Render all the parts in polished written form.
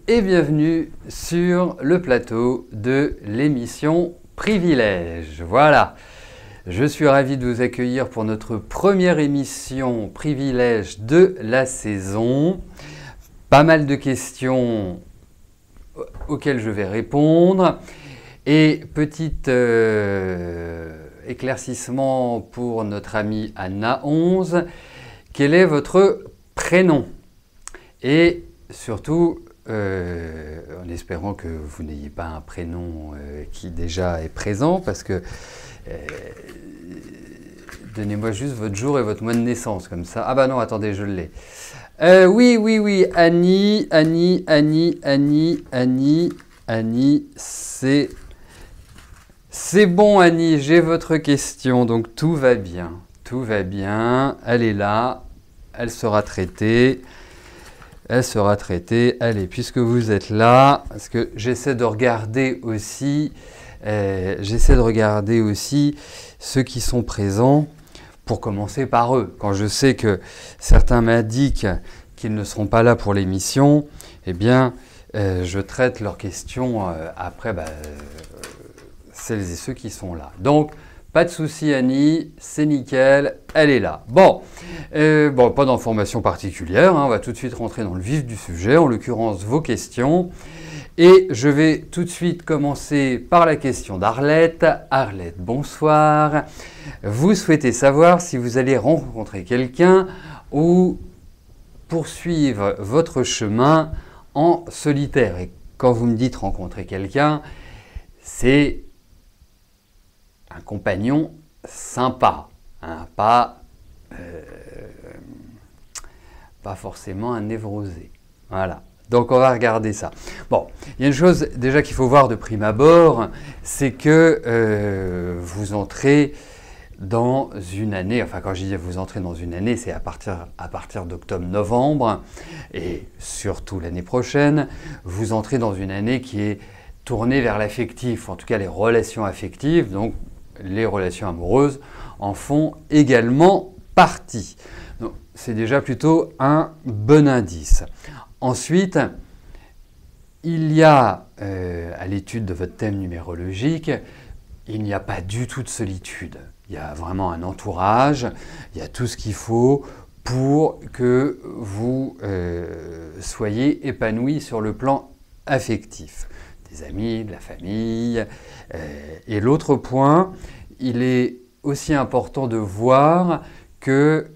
Et bienvenue sur le plateau de l'émission Privilège. Voilà, je suis ravi de vous accueillir pour notre première émission Privilège de la saison. Pas mal de questions auxquelles je vais répondre. Et petit éclaircissement pour notre amie Anna11. Quel est votre prénom? Et surtout, en espérant que vous n'ayez pas un prénom qui déjà est présent, parce que donnez-moi juste votre jour et votre mois de naissance, comme ça. Ah bah non, attendez, je l'ai. Oui, Annie, c'est bon Annie, j'ai votre question, donc tout va bien, elle est là, elle sera traitée. Allez, puisque vous êtes là, parce que j'essaie de regarder aussi ceux qui sont présents, pour commencer par eux. Quand je sais que certains m'indiquent qu'ils ne seront pas là pour l'émission, eh bien, je traite leurs questions après celles et ceux qui sont là. Donc, pas de souci Annie, c'est nickel, elle est là. Bon, pas d'informations particulières, hein, on va tout de suite rentrer dans le vif du sujet, en l'occurrence vos questions. Et je vais tout de suite commencer par la question d'Arlette. Arlette, bonsoir. Vous souhaitez savoir si vous allez rencontrer quelqu'un ou poursuivre votre chemin en solitaire. Et quand vous me dites rencontrer quelqu'un, c'est un compagnon sympa, hein, pas forcément un névrosé. Voilà. Donc on va regarder ça. Bon, il y a une chose déjà qu'il faut voir de prime abord, c'est que vous entrez dans une année, enfin quand je dis vous entrez dans une année, c'est à partir d'octobre-novembre, et surtout l'année prochaine, vous entrez dans une année qui est tournée vers l'affectif, en tout cas les relations affectives, donc les relations amoureuses en font également partie. C'est déjà plutôt un bon indice. Ensuite, il y a, à l'étude de votre thème numérologique, il n'y a pas du tout de solitude. Il y a vraiment un entourage, il y a tout ce qu'il faut pour que vous soyez épanoui sur le plan affectif. Des amis, de la famille. Et l'autre point, il est aussi important de voir que,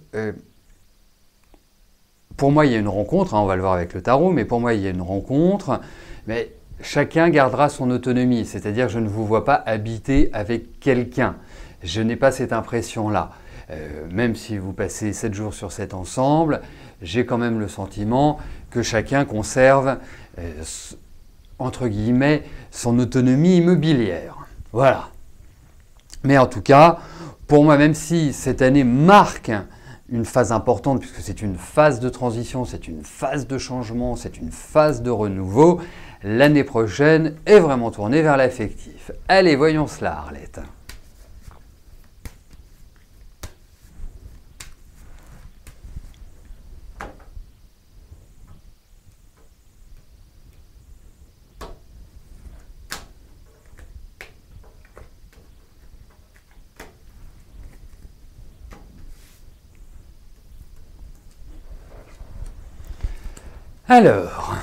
pour moi il y a une rencontre, hein, on va le voir avec le tarot, mais pour moi il y a une rencontre, mais chacun gardera son autonomie, c'est-à-dire je ne vous vois pas habiter avec quelqu'un, je n'ai pas cette impression-là. Même si vous passez 7 jours sur 7 ensemble, j'ai quand même le sentiment que chacun conserve entre guillemets, son autonomie immobilière. Voilà. Mais en tout cas, pour moi, même si cette année marque une phase importante, puisque c'est une phase de transition, c'est une phase de changement, c'est une phase de renouveau, l'année prochaine est vraiment tournée vers l'affectif. Allez, voyons cela, Arlette. Alors,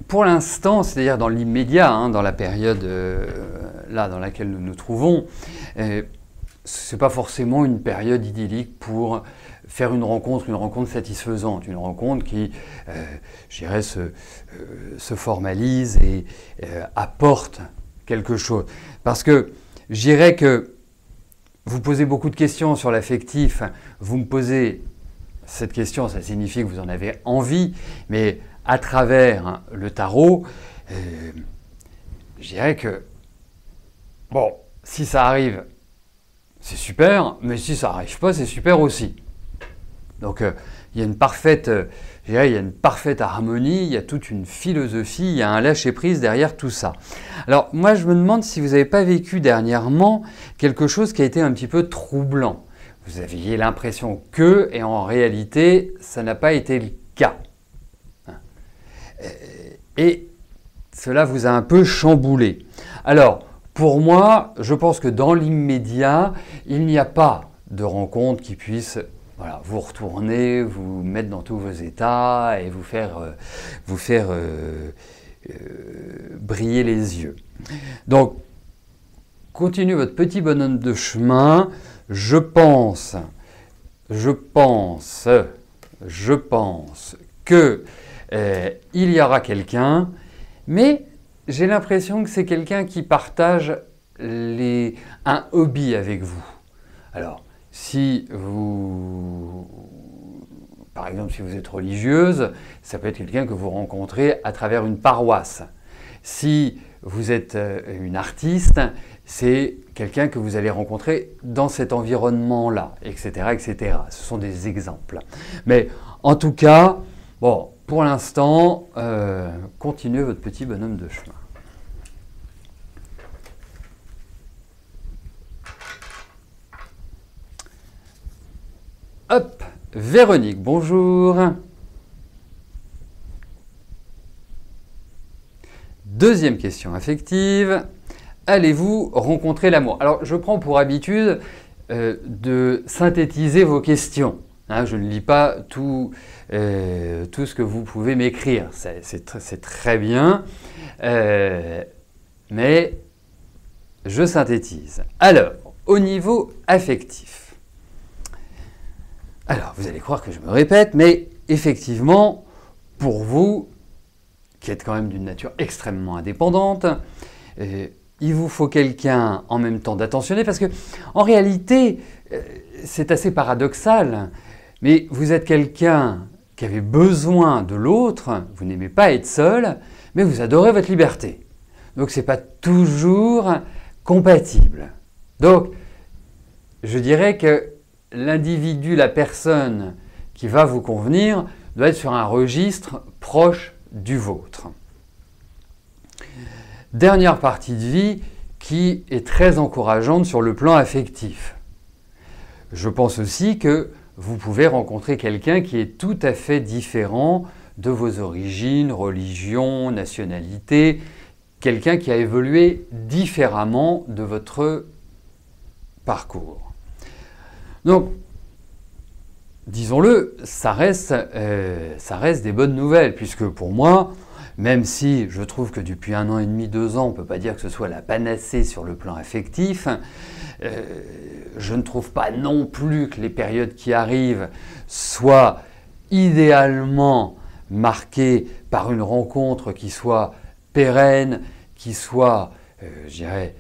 pour l'instant, c'est-à-dire dans l'immédiat, hein, dans la période là dans laquelle nous nous trouvons, ce n'est pas forcément une période idyllique pour faire une rencontre satisfaisante, une rencontre qui, je dirais, se formalise et apporte quelque chose. Parce que je dirais que vous posez beaucoup de questions sur l'affectif, vous me posez cette question, ça signifie que vous en avez envie, mais à travers le tarot, je dirais que, bon, si ça arrive, c'est super, mais si ça n'arrive pas, c'est super aussi. Donc il y a une parfaite, je je dirais, il y a une parfaite harmonie, il y a toute une philosophie, il y a un lâcher-prise derrière tout ça. Alors moi je me demande si vous n'avez pas vécu dernièrement quelque chose qui a été un petit peu troublant. Vous aviez l'impression que, et en réalité, ça n'a pas été le cas. Et cela vous a un peu chamboulé. Alors, pour moi, je pense que dans l'immédiat, il n'y a pas de rencontre qui puisse vous retourner, vous mettre dans tous vos états et vous faire briller les yeux. Donc, continuez votre petit bonhomme de chemin. Je pense que il y aura quelqu'un, mais j'ai l'impression que c'est quelqu'un qui partage un hobby avec vous. Alors, si vous, par exemple, si vous êtes religieuse, ça peut être quelqu'un que vous rencontrez à travers une paroisse. Si vous êtes une artiste, c'est quelqu'un que vous allez rencontrer dans cet environnement-là, etc., etc. Ce sont des exemples. Mais en tout cas, bon, pour l'instant, continuez votre petit bonhomme de chemin. Hop, Véronique, bonjour. Deuxième question affective. Allez-vous rencontrer l'amour? Alors, je prends pour habitude de synthétiser vos questions. Hein, je ne lis pas tout ce que vous pouvez m'écrire. C'est très bien. Mais je synthétise. Alors, au niveau affectif. Alors, vous allez croire que je me répète, mais effectivement, pour vous, qui êtes quand même d'une nature extrêmement indépendante, il vous faut quelqu'un en même temps d'attentionné, parce que en réalité, c'est assez paradoxal, mais vous êtes quelqu'un qui avait besoin de l'autre, vous n'aimez pas être seul, mais vous adorez votre liberté. Donc ce n'est pas toujours compatible. Donc, je dirais que l'individu, la personne qui va vous convenir, doit être sur un registre proche du vôtre. Dernière partie de vie qui est très encourageante sur le plan affectif. Je pense aussi que vous pouvez rencontrer quelqu'un qui est tout à fait différent de vos origines, religion, nationalité, quelqu'un qui a évolué différemment de votre parcours. Donc, disons-le, ça reste des bonnes nouvelles, puisque pour moi, même si je trouve que depuis 1 an et demi, 2 ans, on ne peut pas dire que ce soit la panacée sur le plan affectif, je ne trouve pas non plus que les périodes qui arrivent soient idéalement marquées par une rencontre qui soit pérenne, qui soit, je dirais,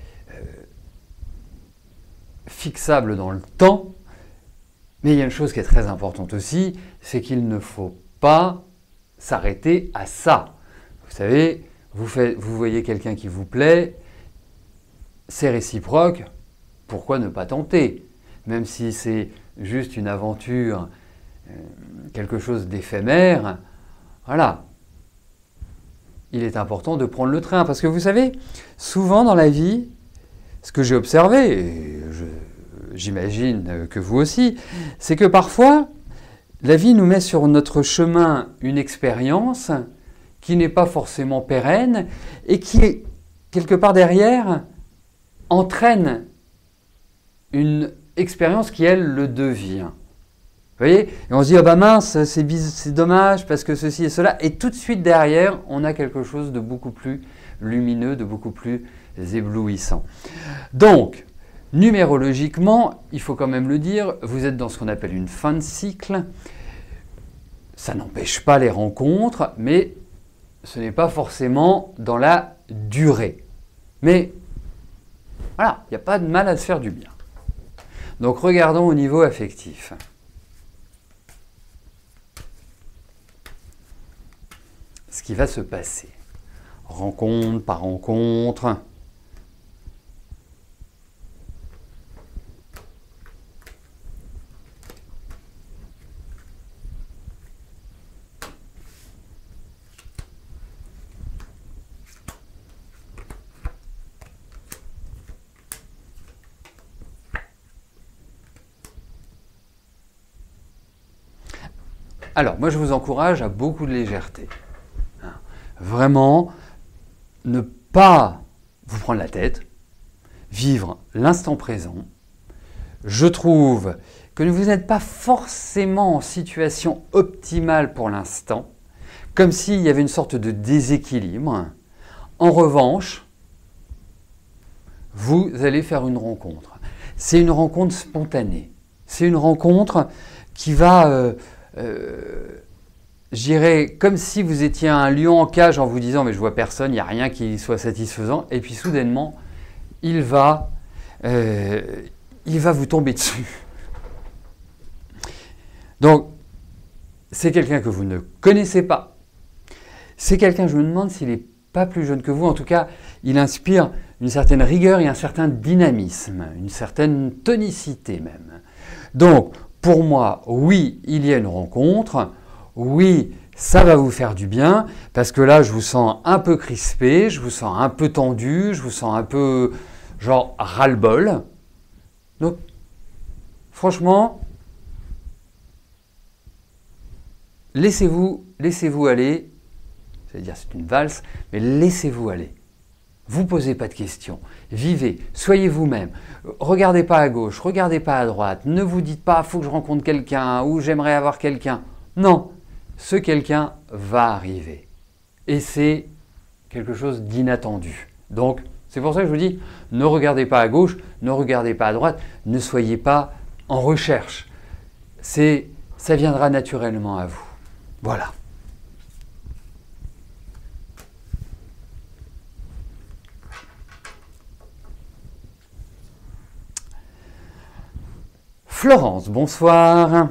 fixable dans le temps. Mais il y a une chose qui est très importante aussi, c'est qu'il ne faut pas s'arrêter à ça. Vous savez, vous voyez quelqu'un qui vous plaît, c'est réciproque, pourquoi ne pas tenter? Même si c'est juste une aventure, quelque chose d'éphémère, voilà. Il est important de prendre le train, parce que vous savez, souvent dans la vie, ce que j'ai observé, et j'imagine que vous aussi, c'est que parfois, la vie nous met sur notre chemin une expérience qui n'est pas forcément pérenne et qui, quelque part derrière, entraîne une expérience qui, elle, le devient. Vous voyez? Et on se dit, ah bah mince, c'est dommage parce que ceci et cela. Et tout de suite derrière, on a quelque chose de beaucoup plus lumineux, de beaucoup plus éblouissant. Donc, numérologiquement, il faut quand même le dire, vous êtes dans ce qu'on appelle une fin de cycle. Ça n'empêche pas les rencontres, mais ce n'est pas forcément dans la durée. Mais voilà, il n'y a pas de mal à se faire du bien. Donc regardons au niveau affectif. Ce qui va se passer. Rencontre par rencontre. Alors, moi, je vous encourage à beaucoup de légèreté. Vraiment, ne pas vous prendre la tête, vivre l'instant présent. Je trouve que vous n'êtes pas forcément en situation optimale pour l'instant, comme s'il y avait une sorte de déséquilibre. En revanche, vous allez faire une rencontre. C'est une rencontre spontanée. C'est une rencontre qui va, je dirais, comme si vous étiez un lion en cage en vous disant « mais je vois personne, il n'y a rien qui soit satisfaisant ». Et puis soudainement, il va vous tomber dessus. Donc, c'est quelqu'un que vous ne connaissez pas. C'est quelqu'un, je me demande s'il n'est pas plus jeune que vous. En tout cas, il inspire une certaine rigueur et un certain dynamisme, une certaine tonicité même. Donc, pour moi, oui, il y a une rencontre. Oui, ça va vous faire du bien, parce que là, je vous sens un peu crispé, je vous sens un peu tendu, je vous sens un peu, genre, ras-le-bol. Donc, franchement, laissez-vous aller, c'est-à-dire c'est une valse, mais laissez-vous aller. Vous posez pas de questions, vivez, soyez vous-même, regardez pas à gauche, regardez pas à droite, ne vous dites pas « faut que je rencontre quelqu'un » ou « j'aimerais avoir quelqu'un ». Non, ce quelqu'un va arriver. Et c'est quelque chose d'inattendu. Donc, c'est pour ça que je vous dis, ne regardez pas à gauche, ne regardez pas à droite, ne soyez pas en recherche. Ça viendra naturellement à vous. Voilà. Florence, bonsoir.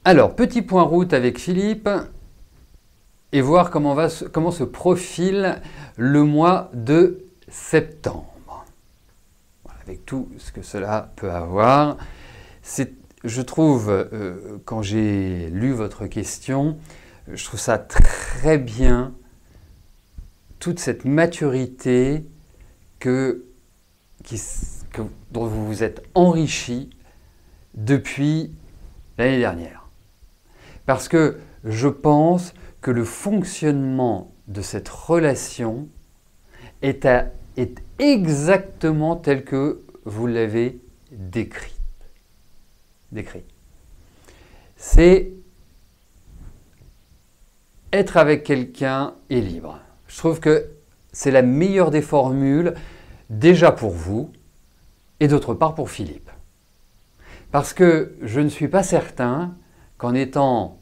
Alors, petit point route avec Philippe et voir comment se profile le mois de septembre. Voilà, avec tout ce que cela peut avoir. Je trouve, quand j'ai lu votre question, je trouve ça très bien, toute cette maturité dont vous vous êtes enrichi depuis l'année dernière. Parce que je pense que le fonctionnement de cette relation est exactement tel que vous l'avez décrit. C'est être avec quelqu'un est libre. Je trouve que c'est la meilleure des formules, déjà pour vous, et d'autre part pour Philippe. Parce que je ne suis pas certain qu'en étant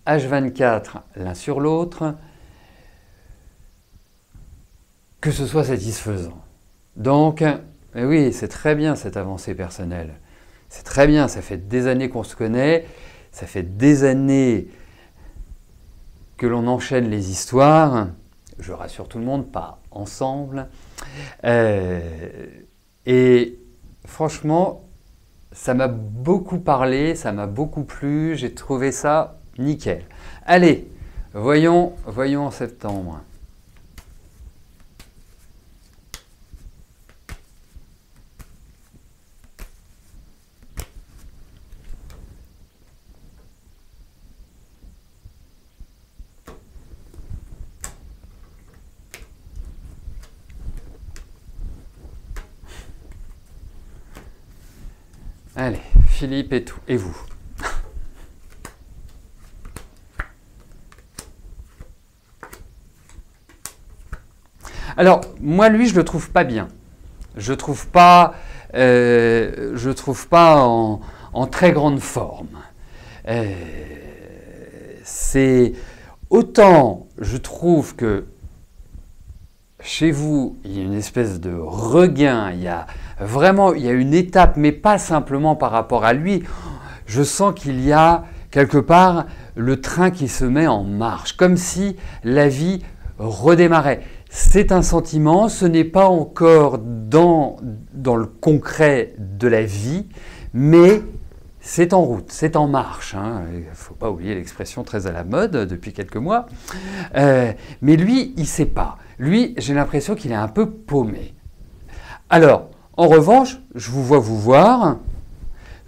H24 l'un sur l'autre, que ce soit satisfaisant. Donc, oui, c'est très bien cette avancée personnelle. C'est très bien, ça fait des années qu'on se connaît, ça fait des années que l'on enchaîne les histoires. Je rassure tout le monde, pas ensemble. Et franchement, ça m'a beaucoup parlé, ça m'a beaucoup plu, j'ai trouvé ça nickel. Allez, voyons en septembre. Allez, Philippe et vous. Alors, moi, lui, je le trouve pas bien. Je trouve pas en très grande forme. C'est autant, je trouve que chez vous, il y a une espèce de regain, il y a une étape, mais pas simplement par rapport à lui. Je sens qu'il y a quelque part le train qui se met en marche, comme si la vie redémarrait. C'est un sentiment, ce n'est pas encore dans le concret de la vie, mais c'est en route, c'est en marche. Hein. Il ne faut pas oublier l'expression très à la mode depuis quelques mois. Mais lui, il ne sait pas. Lui, j'ai l'impression qu'il est un peu paumé. Alors, en revanche, je vous vois vous voir.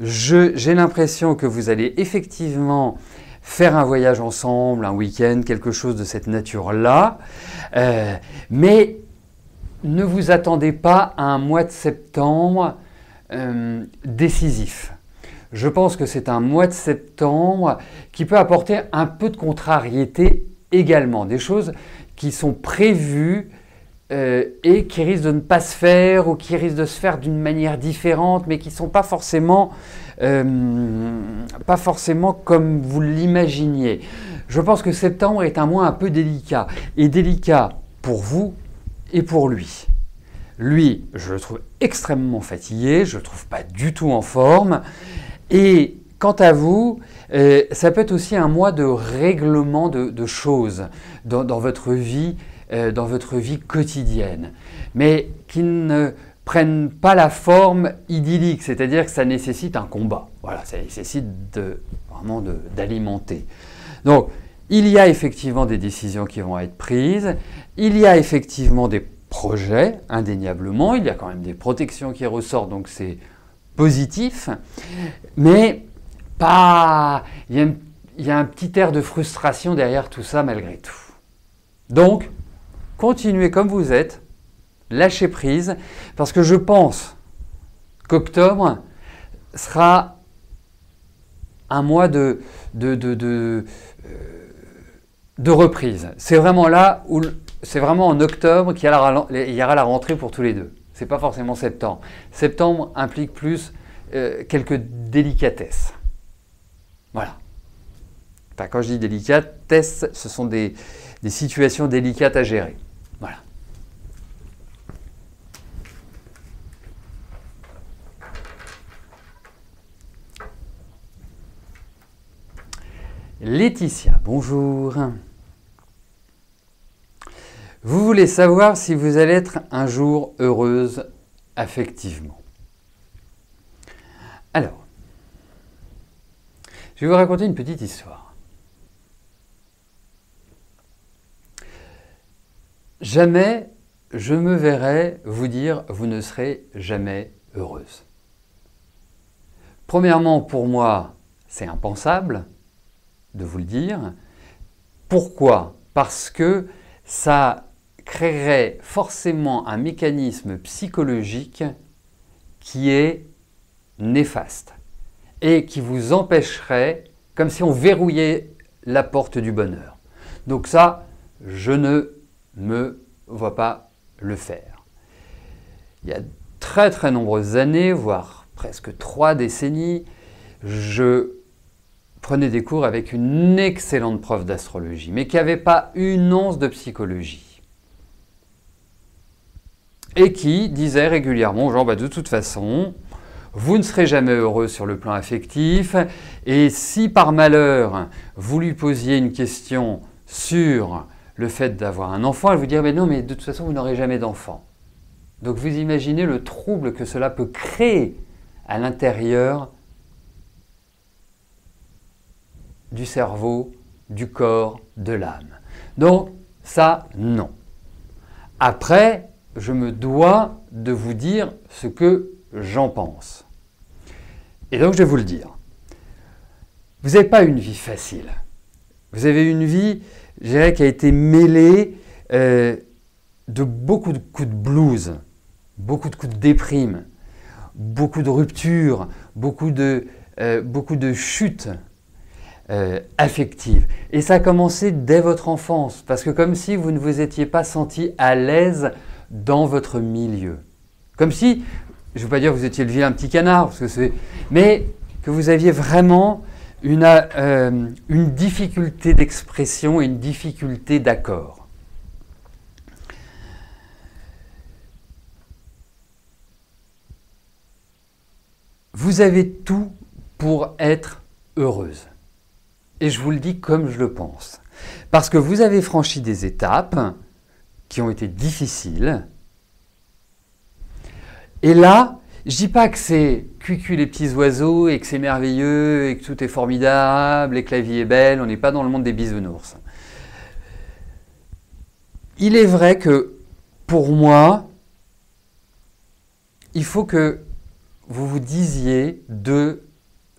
J'ai l'impression que vous allez effectivement faire un voyage ensemble, un week-end, quelque chose de cette nature-là, mais ne vous attendez pas à un mois de septembre décisif. Je pense que c'est un mois de septembre qui peut apporter un peu de contrariété également, des choses qui sont prévues et qui risquent de ne pas se faire ou qui risquent de se faire d'une manière différente, mais qui ne sont pas forcément comme vous l'imaginiez. Je pense que septembre est un mois un peu délicat, et délicat pour vous et pour lui. Lui, je le trouve extrêmement fatigué, je ne le trouve pas du tout en forme, et quant à vous, ça peut être aussi un mois de règlement de choses dans votre vie quotidienne, mais qui ne prennent pas la forme idyllique, c'est-à-dire que ça nécessite un combat. Voilà, ça nécessite vraiment d'alimenter. Donc, il y a effectivement des décisions qui vont être prises, il y a effectivement des projets, indéniablement, il y a quand même des protections qui ressortent, donc c'est positif, mais pas... il y a un petit air de frustration derrière tout ça malgré tout. Donc, continuez comme vous êtes, lâchez prise, parce que je pense qu'octobre sera un mois de reprise. C'est vraiment là où c'est vraiment en octobre qu'il y aura la rentrée pour tous les deux. C'est pas forcément septembre. Septembre implique plus quelques délicatesses. Voilà. Enfin, quand je dis délicatesses, ce sont des situations délicates à gérer. Voilà. Laetitia, bonjour. Vous voulez savoir si vous allez être un jour heureuse affectivement. Alors, je vais vous raconter une petite histoire. Jamais je me verrai vous dire « vous ne serez jamais heureuse ». Premièrement, pour moi, c'est impensable de vous le dire. Pourquoi? Parce que ça créerait forcément un mécanisme psychologique qui est néfaste et qui vous empêcherait, comme si on verrouillait la porte du bonheur. Donc ça, je ne me vois pas le faire. Il y a très très nombreuses années, voire presque 3 décennies, je prenais des cours avec une excellente prof d'astrologie, mais qui n'avait pas une once de psychologie. Et qui disait régulièrement aux gens, de toute façon, vous ne serez jamais heureux sur le plan affectif, et si par malheur, vous lui posiez une question sur le fait d'avoir un enfant, elle vous dirait, mais non, mais de toute façon, vous n'aurez jamais d'enfant. Donc vous imaginez le trouble que cela peut créer à l'intérieur du cerveau, du corps, de l'âme. Donc ça, non. Après, je me dois de vous dire ce que j'en pense. Et donc je vais vous le dire. Vous n'avez pas une vie facile. Vous avez une vie, je dirais, qui a été mêlée de beaucoup de coups de blues, beaucoup de coups de déprime, beaucoup de ruptures, beaucoup de chutes affectives. Et ça a commencé dès votre enfance, parce que comme si vous ne vous étiez pas senti à l'aise dans votre milieu. Comme si, je ne veux pas dire que vous étiez le vilain petit canard, parce que mais que vous aviez vraiment une difficulté d'expression et une difficulté d'accord. Vous avez tout pour être heureuse. Et je vous le dis comme je le pense. Parce que vous avez franchi des étapes qui ont été difficiles. Et là, je ne dis pas que c'est cucu les petits oiseaux et que c'est merveilleux et que tout est formidable et que la vie est belle. On n'est pas dans le monde des bisounours. Il est vrai que pour moi, il faut que vous vous disiez 2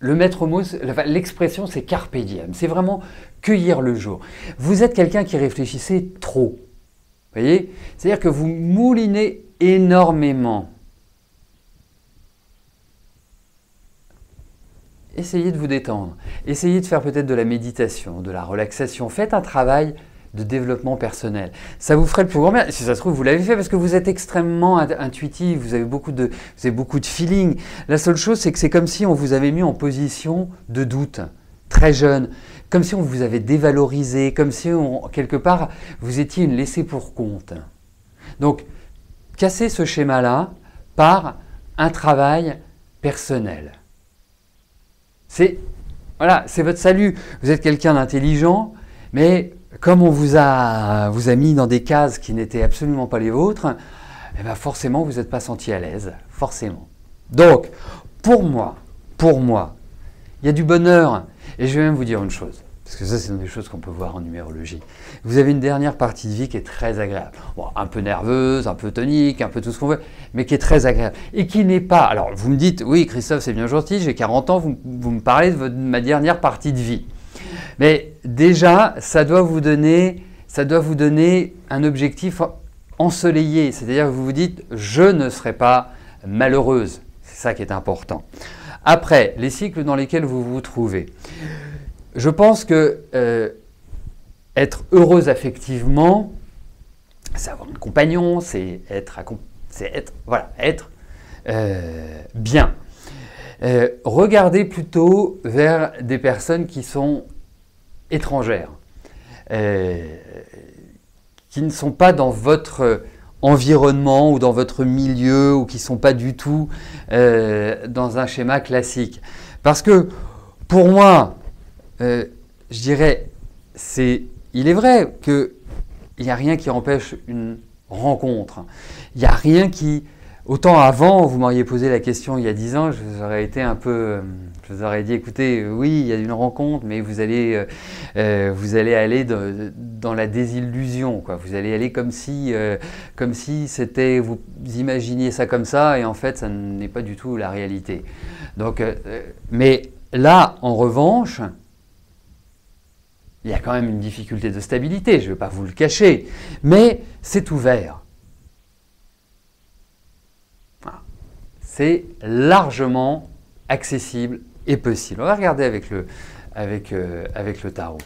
le maître mot, l'expression, c'est carpe diem. C'est vraiment cueillir le jour. Vous êtes quelqu'un qui réfléchissait trop. Vous voyez? C'est-à-dire que vous moulinez énormément. Essayez de vous détendre. Essayez de faire peut-être de la méditation, de la relaxation. Faites un travail de développement personnel. Ça vous ferait le plus grand bien. Si ça se trouve, vous l'avez fait parce que vous êtes extrêmement intuitif, vous avez beaucoup de feeling. La seule chose, c'est que c'est comme si on vous avait mis en position de doute, très jeune, comme si on vous avait dévalorisé, comme si, quelque part, vous étiez une laissée pour compte. Donc, cassez ce schéma-là par un travail personnel. Voilà, c'est votre salut. Vous êtes quelqu'un d'intelligent, mais comme on vous a mis dans des cases qui n'étaient absolument pas les vôtres, eh bien forcément, vous n'êtes pas senti à l'aise. Forcément. Donc, pour moi, il y a du bonheur. Et je vais même vous dire une chose. Parce que ça, c'est des choses qu'on peut voir en numérologie. Vous avez une dernière partie de vie qui est très agréable. Bon, un peu nerveuse, un peu tonique, un peu tout ce qu'on veut, mais qui est très agréable. Et qui n'est pas... Alors, vous me dites, oui, Christophe, c'est bien gentil, j'ai 40 ans, vous me parlez de ma dernière partie de vie. Mais déjà, ça doit vous donner un objectif ensoleillé. C'est-à-dire que vous vous dites, je ne serai pas malheureuse. C'est ça qui est important. Après, les cycles dans lesquels vous vous trouvez. Je pense que être heureuse affectivement, c'est avoir un compagnon, c'est être bien. Regardez plutôt vers des personnes qui sont étrangères, qui ne sont pas dans votre environnement ou dans votre milieu ou qui ne sont pas du tout dans un schéma classique. Parce que pour moi, je dirais, il est vrai qu'il n'y a rien qui empêche une rencontre. Il n'y a rien qui... Autant avant, vous m'auriez posé la question il y a 10 ans, je vous aurais été un peu... Je vous aurais dit, écoutez, oui, il y a une rencontre, mais vous allez aller dans la désillusion, quoi. Vous allez aller comme si c'était... Vous imaginiez ça comme ça, et en fait, ça n'est pas du tout la réalité. Donc, mais là, en revanche... Il y a quand même une difficulté de stabilité, je ne vais pas vous le cacher, mais c'est ouvert. Voilà. C'est largement accessible et possible. On va regarder avec le tarot.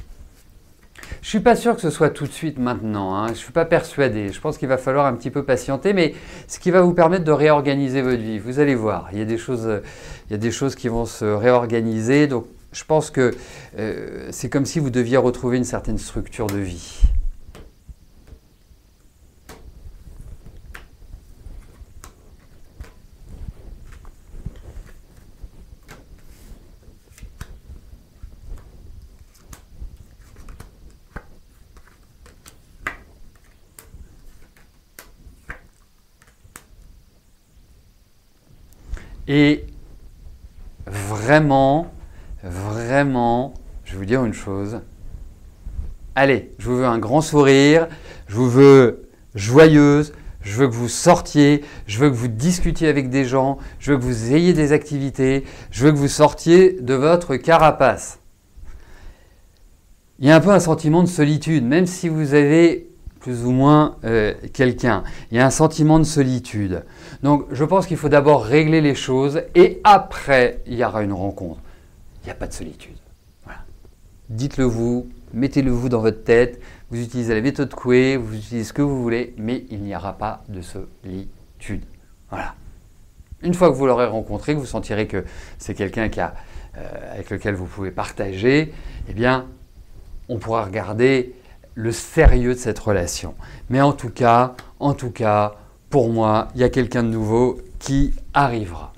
Je ne suis pas sûr que ce soit tout de suite maintenant, hein. Je ne suis pas persuadé. Je pense qu'il va falloir un petit peu patienter, mais ce qui va vous permettre de réorganiser votre vie. Vous allez voir, il y a des choses qui vont se réorganiser, donc je pense que c'est comme si vous deviez retrouver une certaine structure de vie. Et vraiment, je vais vous dire une chose. Allez, je vous veux un grand sourire, je vous veux joyeuse, je veux que vous sortiez, je veux que vous discutiez avec des gens, je veux que vous ayez des activités, je veux que vous sortiez de votre carapace. Il y a un peu un sentiment de solitude, même si vous avez plus ou moins quelqu'un. Il y a un sentiment de solitude. Donc, je pense qu'il faut d'abord régler les choses et après, il y aura une rencontre. Il n'y a pas de solitude. Voilà. Dites-le vous, mettez-le vous dans votre tête. Vous utilisez la méthode Coué, vous utilisez ce que vous voulez, mais il n'y aura pas de solitude. Voilà. Une fois que vous l'aurez rencontré, que vous sentirez que c'est quelqu'un avec lequel vous pouvez partager, eh bien, on pourra regarder le sérieux de cette relation. Mais en tout cas, pour moi, il y a quelqu'un de nouveau qui arrivera.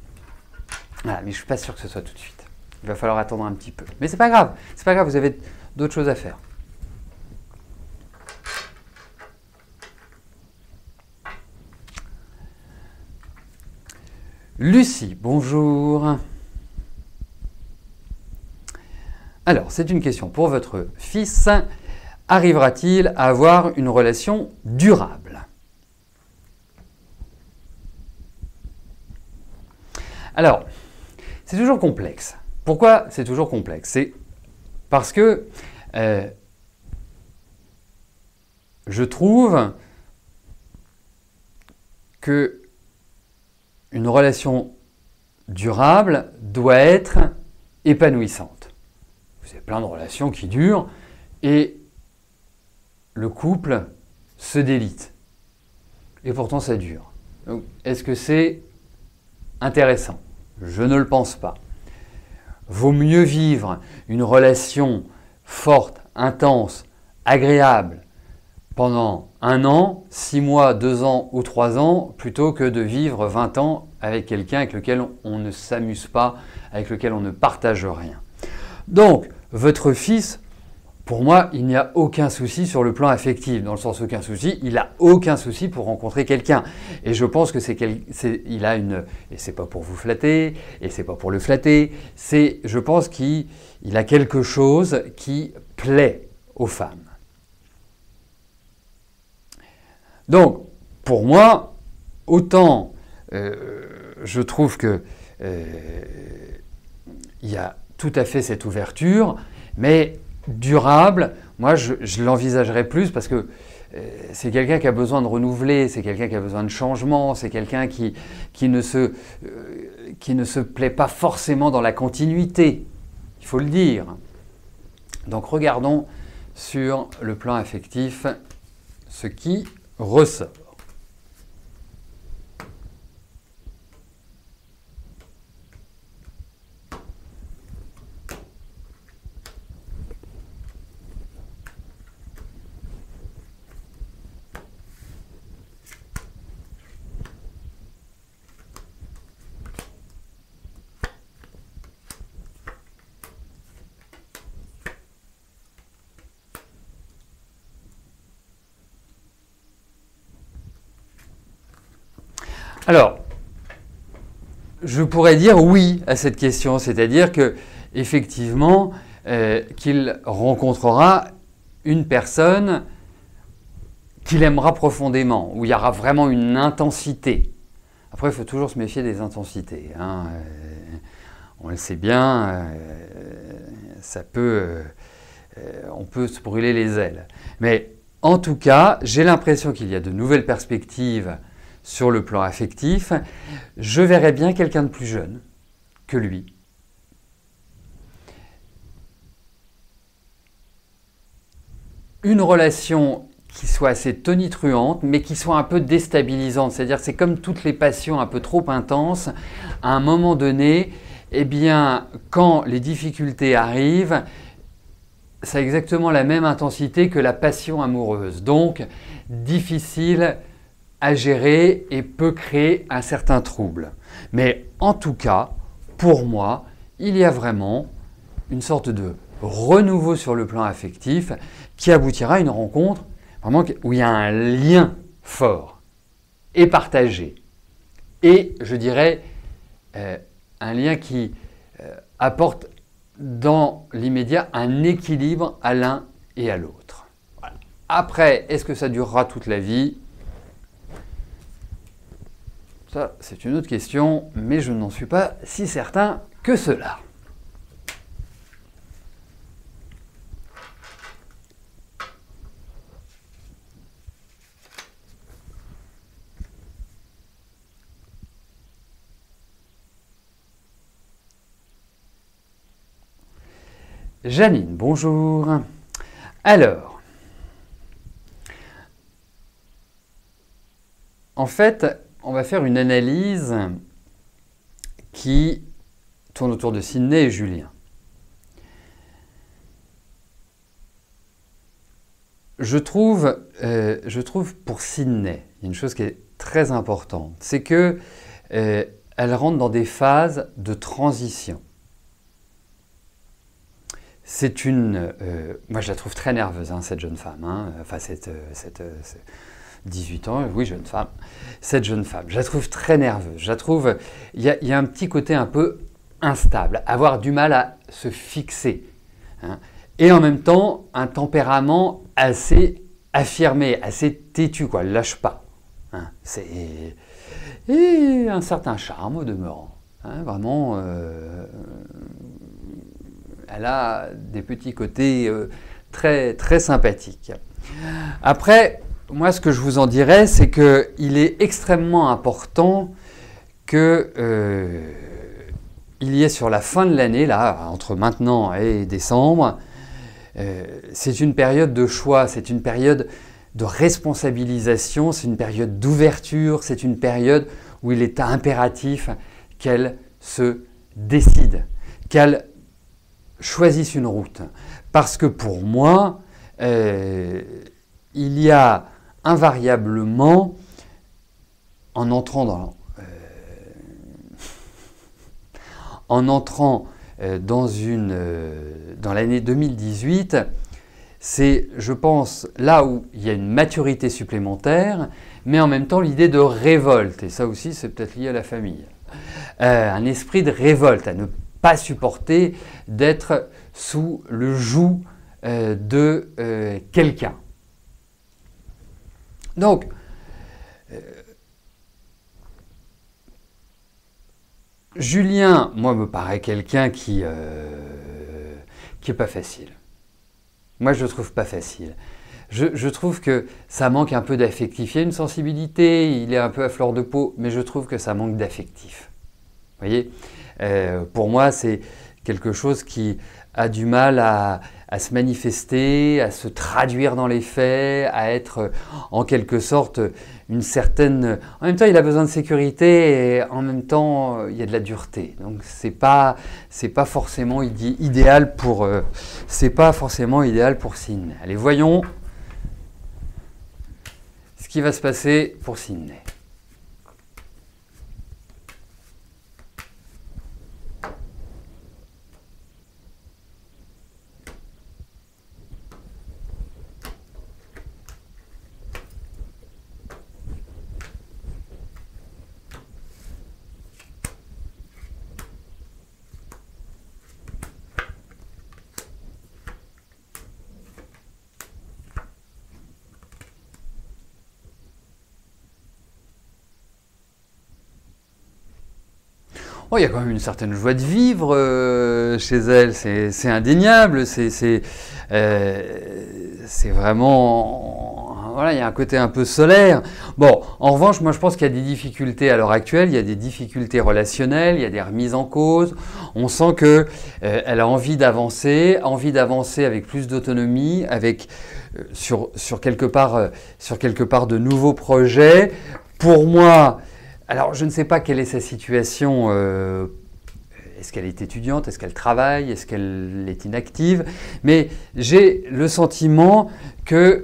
Voilà, mais je ne suis pas sûr que ce soit tout de suite. Il va falloir attendre un petit peu. Mais c'est pas grave, vous avez d'autres choses à faire. Lucie, bonjour. Alors, c'est une question pour votre fils. Arrivera-t-il à avoir une relation durable? Alors, c'est toujours complexe. Pourquoi c'est toujours complexe? C'est parce que je trouve que une relation durable doit être épanouissante. Vous avez plein de relations qui durent et le couple se délite. Et pourtant ça dure. Donc, est-ce que c'est intéressant? Je ne le pense pas. Vaut mieux vivre une relation forte, intense, agréable pendant 1 an, 6 mois, 2 ans ou 3 ans, plutôt que de vivre 20 ans avec quelqu'un avec lequel on ne s'amuse pas, avec lequel on ne partage rien. Donc, votre fils, pour moi, il n'y a aucun souci sur le plan affectif. Dans le sens aucun souci, il n'a aucun souci pour rencontrer quelqu'un. Et je pense que il a une... Et c'est pas pour vous flatter, et c'est pas pour le flatter, je pense qu'il a quelque chose qui plaît aux femmes. Donc, pour moi, autant je trouve que il y a tout à fait cette ouverture, mais durable, moi je l'envisagerais plus parce que c'est quelqu'un qui a besoin de renouveler, c'est quelqu'un qui a besoin de changement, c'est quelqu'un qui ne se plaît pas forcément dans la continuité, il faut le dire. Donc regardons sur le plan affectif ce qui ressort. Alors, je pourrais dire oui à cette question, c'est-à-dire que effectivement, qu'il rencontrera une personne qu'il aimera profondément, où il y aura vraiment une intensité. Après, il faut toujours se méfier des intensités, hein. On le sait bien, on peut se brûler les ailes. Mais en tout cas, j'ai l'impression qu'il y a de nouvelles perspectives sur le plan affectif. Je verrais bien quelqu'un de plus jeune que lui. Une relation qui soit assez tonitruante, mais qui soit un peu déstabilisante. C'est-à-dire, c'est comme toutes les passions un peu trop intenses. À un moment donné, eh bien, quand les difficultés arrivent, ça a exactement la même intensité que la passion amoureuse. Donc, difficile à gérer et peut créer un certain trouble. Mais en tout cas, pour moi, il y a vraiment une sorte de renouveau sur le plan affectif qui aboutira à une rencontre vraiment où il y a un lien fort et partagé. Et je dirais un lien qui apporte dans l'immédiat un équilibre à l'un et à l'autre. Voilà. Après, est-ce que ça durera toute la vie ? Ça, c'est une autre question, mais je n'en suis pas si certain que cela. Janine, bonjour. Alors, en fait, on va faire une analyse qui tourne autour de Sydney et Julien. Je trouve pour Sydney, il y a une chose qui est très importante, c'est que elle rentre dans des phases de transition. C'est moi je la trouve très nerveuse, hein, cette jeune femme, hein, enfin cette 18 ans, oui, jeune femme, cette jeune femme, je la trouve très nerveuse, je la trouve, il y a un petit côté un peu instable, avoir du mal à se fixer, hein, et en même temps un tempérament assez affirmé, assez têtu, quoi, elle lâche pas, hein, et un certain charme au demeurant, hein, vraiment, elle a des petits côtés très, très sympathiques. Après, moi, ce que je vous en dirais, c'est qu'il est extrêmement important qu'il y ait sur la fin de l'année, là, entre maintenant et décembre, c'est une période de choix, c'est une période de responsabilisation, c'est une période d'ouverture, c'est une période où il est impératif qu'elle se décide, qu'elle choisisse une route. Parce que pour moi, il y a invariablement, en entrant dans l'année 2018, c'est, je pense, là où il y a une maturité supplémentaire, mais en même temps l'idée de révolte, et ça aussi c'est peut-être lié à la famille. Un esprit de révolte, à ne pas supporter d'être sous le joug de quelqu'un. Donc, Julien, moi, me paraît quelqu'un qui est pas facile. Moi, je le trouve pas facile. Je trouve que ça manque un peu d'affectif. Il y a une sensibilité, il est un peu à fleur de peau, mais je trouve que ça manque d'affectif. Vous voyez, pour moi, c'est quelque chose qui a du mal à se manifester, à se traduire dans les faits, à être en quelque sorte une certaine... En même temps, il a besoin de sécurité et en même temps, il y a de la dureté. Donc, c'est pas forcément idéal pour... c'est pas forcément idéal pour Sydney. Allez, voyons ce qui va se passer pour Sydney. Oh, il y a quand même une certaine joie de vivre chez elle, c'est indéniable, c'est vraiment... Voilà, il y a un côté un peu solaire. Bon, en revanche, moi je pense qu'il y a des difficultés à l'heure actuelle, il y a des difficultés relationnelles, il y a des remises en cause. On sent qu'elle a envie d'avancer avec plus d'autonomie, avec sur quelque part de nouveaux projets. Pour moi... Alors, je ne sais pas quelle est sa situation. Est-ce qu'elle est étudiante? Est-ce qu'elle travaille? Est-ce qu'elle est inactive? Mais j'ai le sentiment qu'il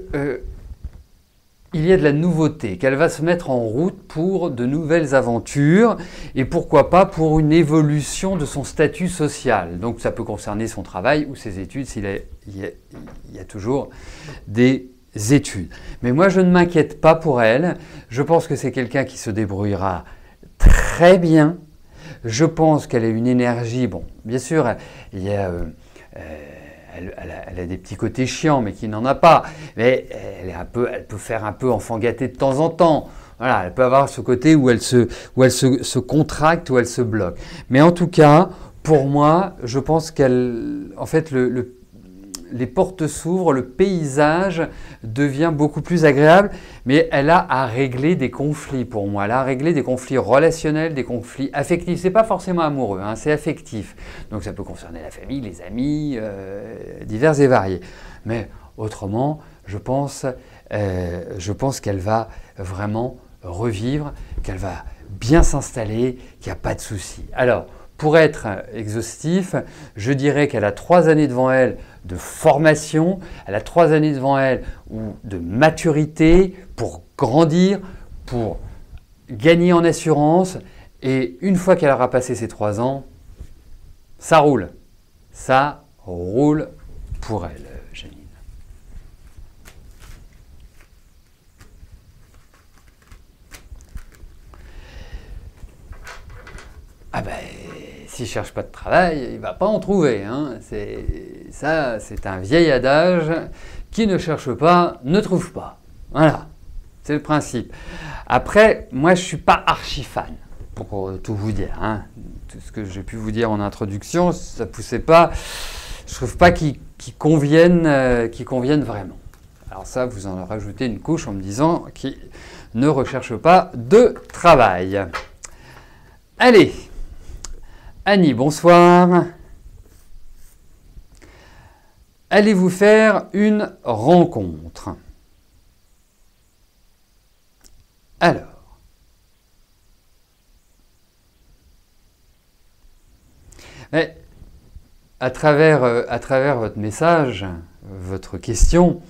y a de la nouveauté, qu'elle va se mettre en route pour de nouvelles aventures et pourquoi pas pour une évolution de son statut social. Donc, ça peut concerner son travail ou ses études s'il y a toujours des études. Mais moi, je ne m'inquiète pas pour elle. Je pense que c'est quelqu'un qui se débrouillera très bien. Je pense qu'elle a une énergie. Bon, bien sûr, elle a des petits côtés chiants, mais qui n'en a pas. Mais elle peut faire un peu enfant gâté de temps en temps. Voilà, elle peut avoir ce côté où elle se contracte, où elle se bloque. Mais en tout cas, pour moi, je pense en fait, les portes s'ouvrent, le paysage devient beaucoup plus agréable, mais elle a à régler des conflits pour moi. Elle a à régler des conflits relationnels, des conflits affectifs. C'est pas forcément amoureux, hein, c'est affectif. Donc ça peut concerner la famille, les amis, divers et variés. Mais autrement, je pense qu'elle va vraiment revivre, qu'elle va bien s'installer, qu'il n'y a pas de souci. Alors, pour être exhaustif, je dirais qu'elle a 3 années devant elle de formation, elle a 3 années devant elle de maturité pour grandir, pour gagner en assurance. Et une fois qu'elle aura passé ces 3 ans, ça roule. Ça roule pour elle, Janine. Ah ben, s'il ne cherche pas de travail, il ne va pas en trouver. Hein. C'est un vieil adage, qui ne cherche pas, ne trouve pas. Voilà, c'est le principe. Après, moi je ne suis pas archi fan, pour tout vous dire. Hein. Tout ce que j'ai pu vous dire en introduction, ça ne poussait pas je trouve pas qu'ils conviennent vraiment. Alors ça, vous en rajoutez une couche en me disant qu'ils ne recherchent pas de travail. Allez, Annie, bonsoir. Allez-vous faire une rencontre? Alors, mais à travers votre message, votre question,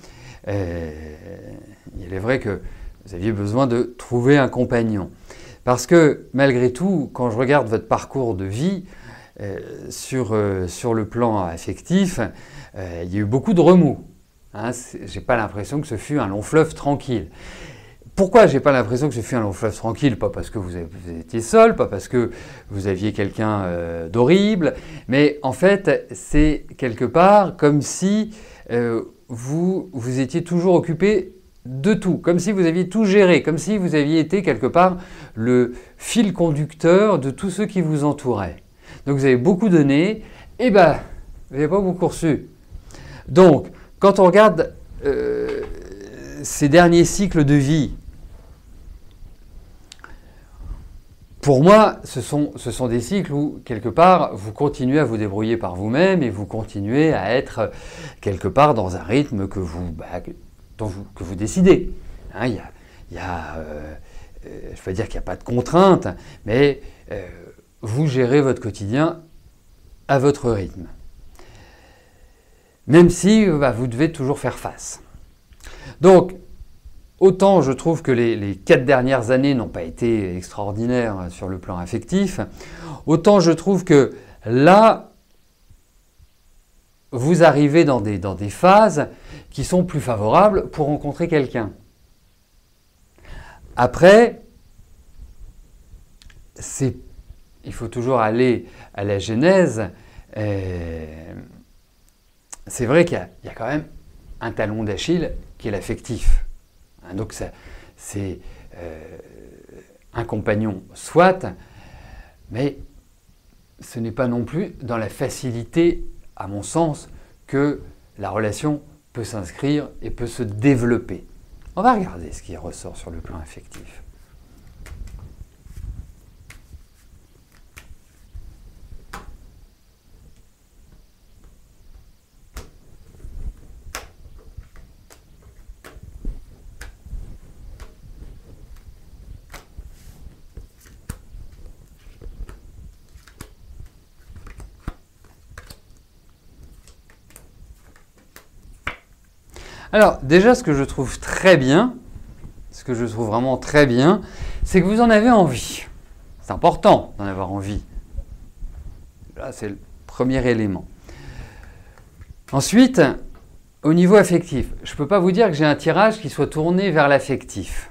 il est vrai que vous aviez besoin de trouver un compagnon. Parce que malgré tout, quand je regarde votre parcours de vie, sur le plan affectif, il y a eu beaucoup de remous. Hein, j'ai pas l'impression que ce fut un long fleuve tranquille. Pourquoi j'ai pas l'impression que ce fut un long fleuve tranquille? Pas parce que vous étiez seul, pas parce que vous aviez quelqu'un d'horrible, mais en fait, c'est quelque part comme si vous étiez toujours occupé de tout, comme si vous aviez tout géré, comme si vous aviez été quelque part le fil conducteur de tous ceux qui vous entouraient. Donc vous avez beaucoup donné, et ben, vous n'avez pas beaucoup reçu. Donc, quand on regarde ces derniers cycles de vie, pour moi, ce sont des cycles où, quelque part, vous continuez à vous débrouiller par vous-même et vous continuez à être, quelque part, dans un rythme que vous décidez. Hein, je ne vais pas dire qu'il n'y a pas de contraintes, mais vous gérez votre quotidien à votre rythme. Même si vous devez toujours faire face. Donc, autant je trouve que les 4 dernières années n'ont pas été extraordinaires sur le plan affectif, autant je trouve que là, vous arrivez dans des phases qui sont plus favorables pour rencontrer quelqu'un. Après, il faut toujours aller à la genèse. C'est vrai qu'il y a quand même un talon d'Achille qui est l'affectif. Donc c'est un compagnon soit, mais ce n'est pas non plus dans la facilité, à mon sens, que la relation peut s'inscrire et peut se développer. On va regarder ce qui ressort sur le plan affectif. Alors, déjà, ce que je trouve très bien, ce que je trouve vraiment très bien, c'est que vous en avez envie. C'est important d'en avoir envie. Là, c'est le premier élément. Ensuite, au niveau affectif, je ne peux pas vous dire que j'ai un tirage qui soit tourné vers l'affectif.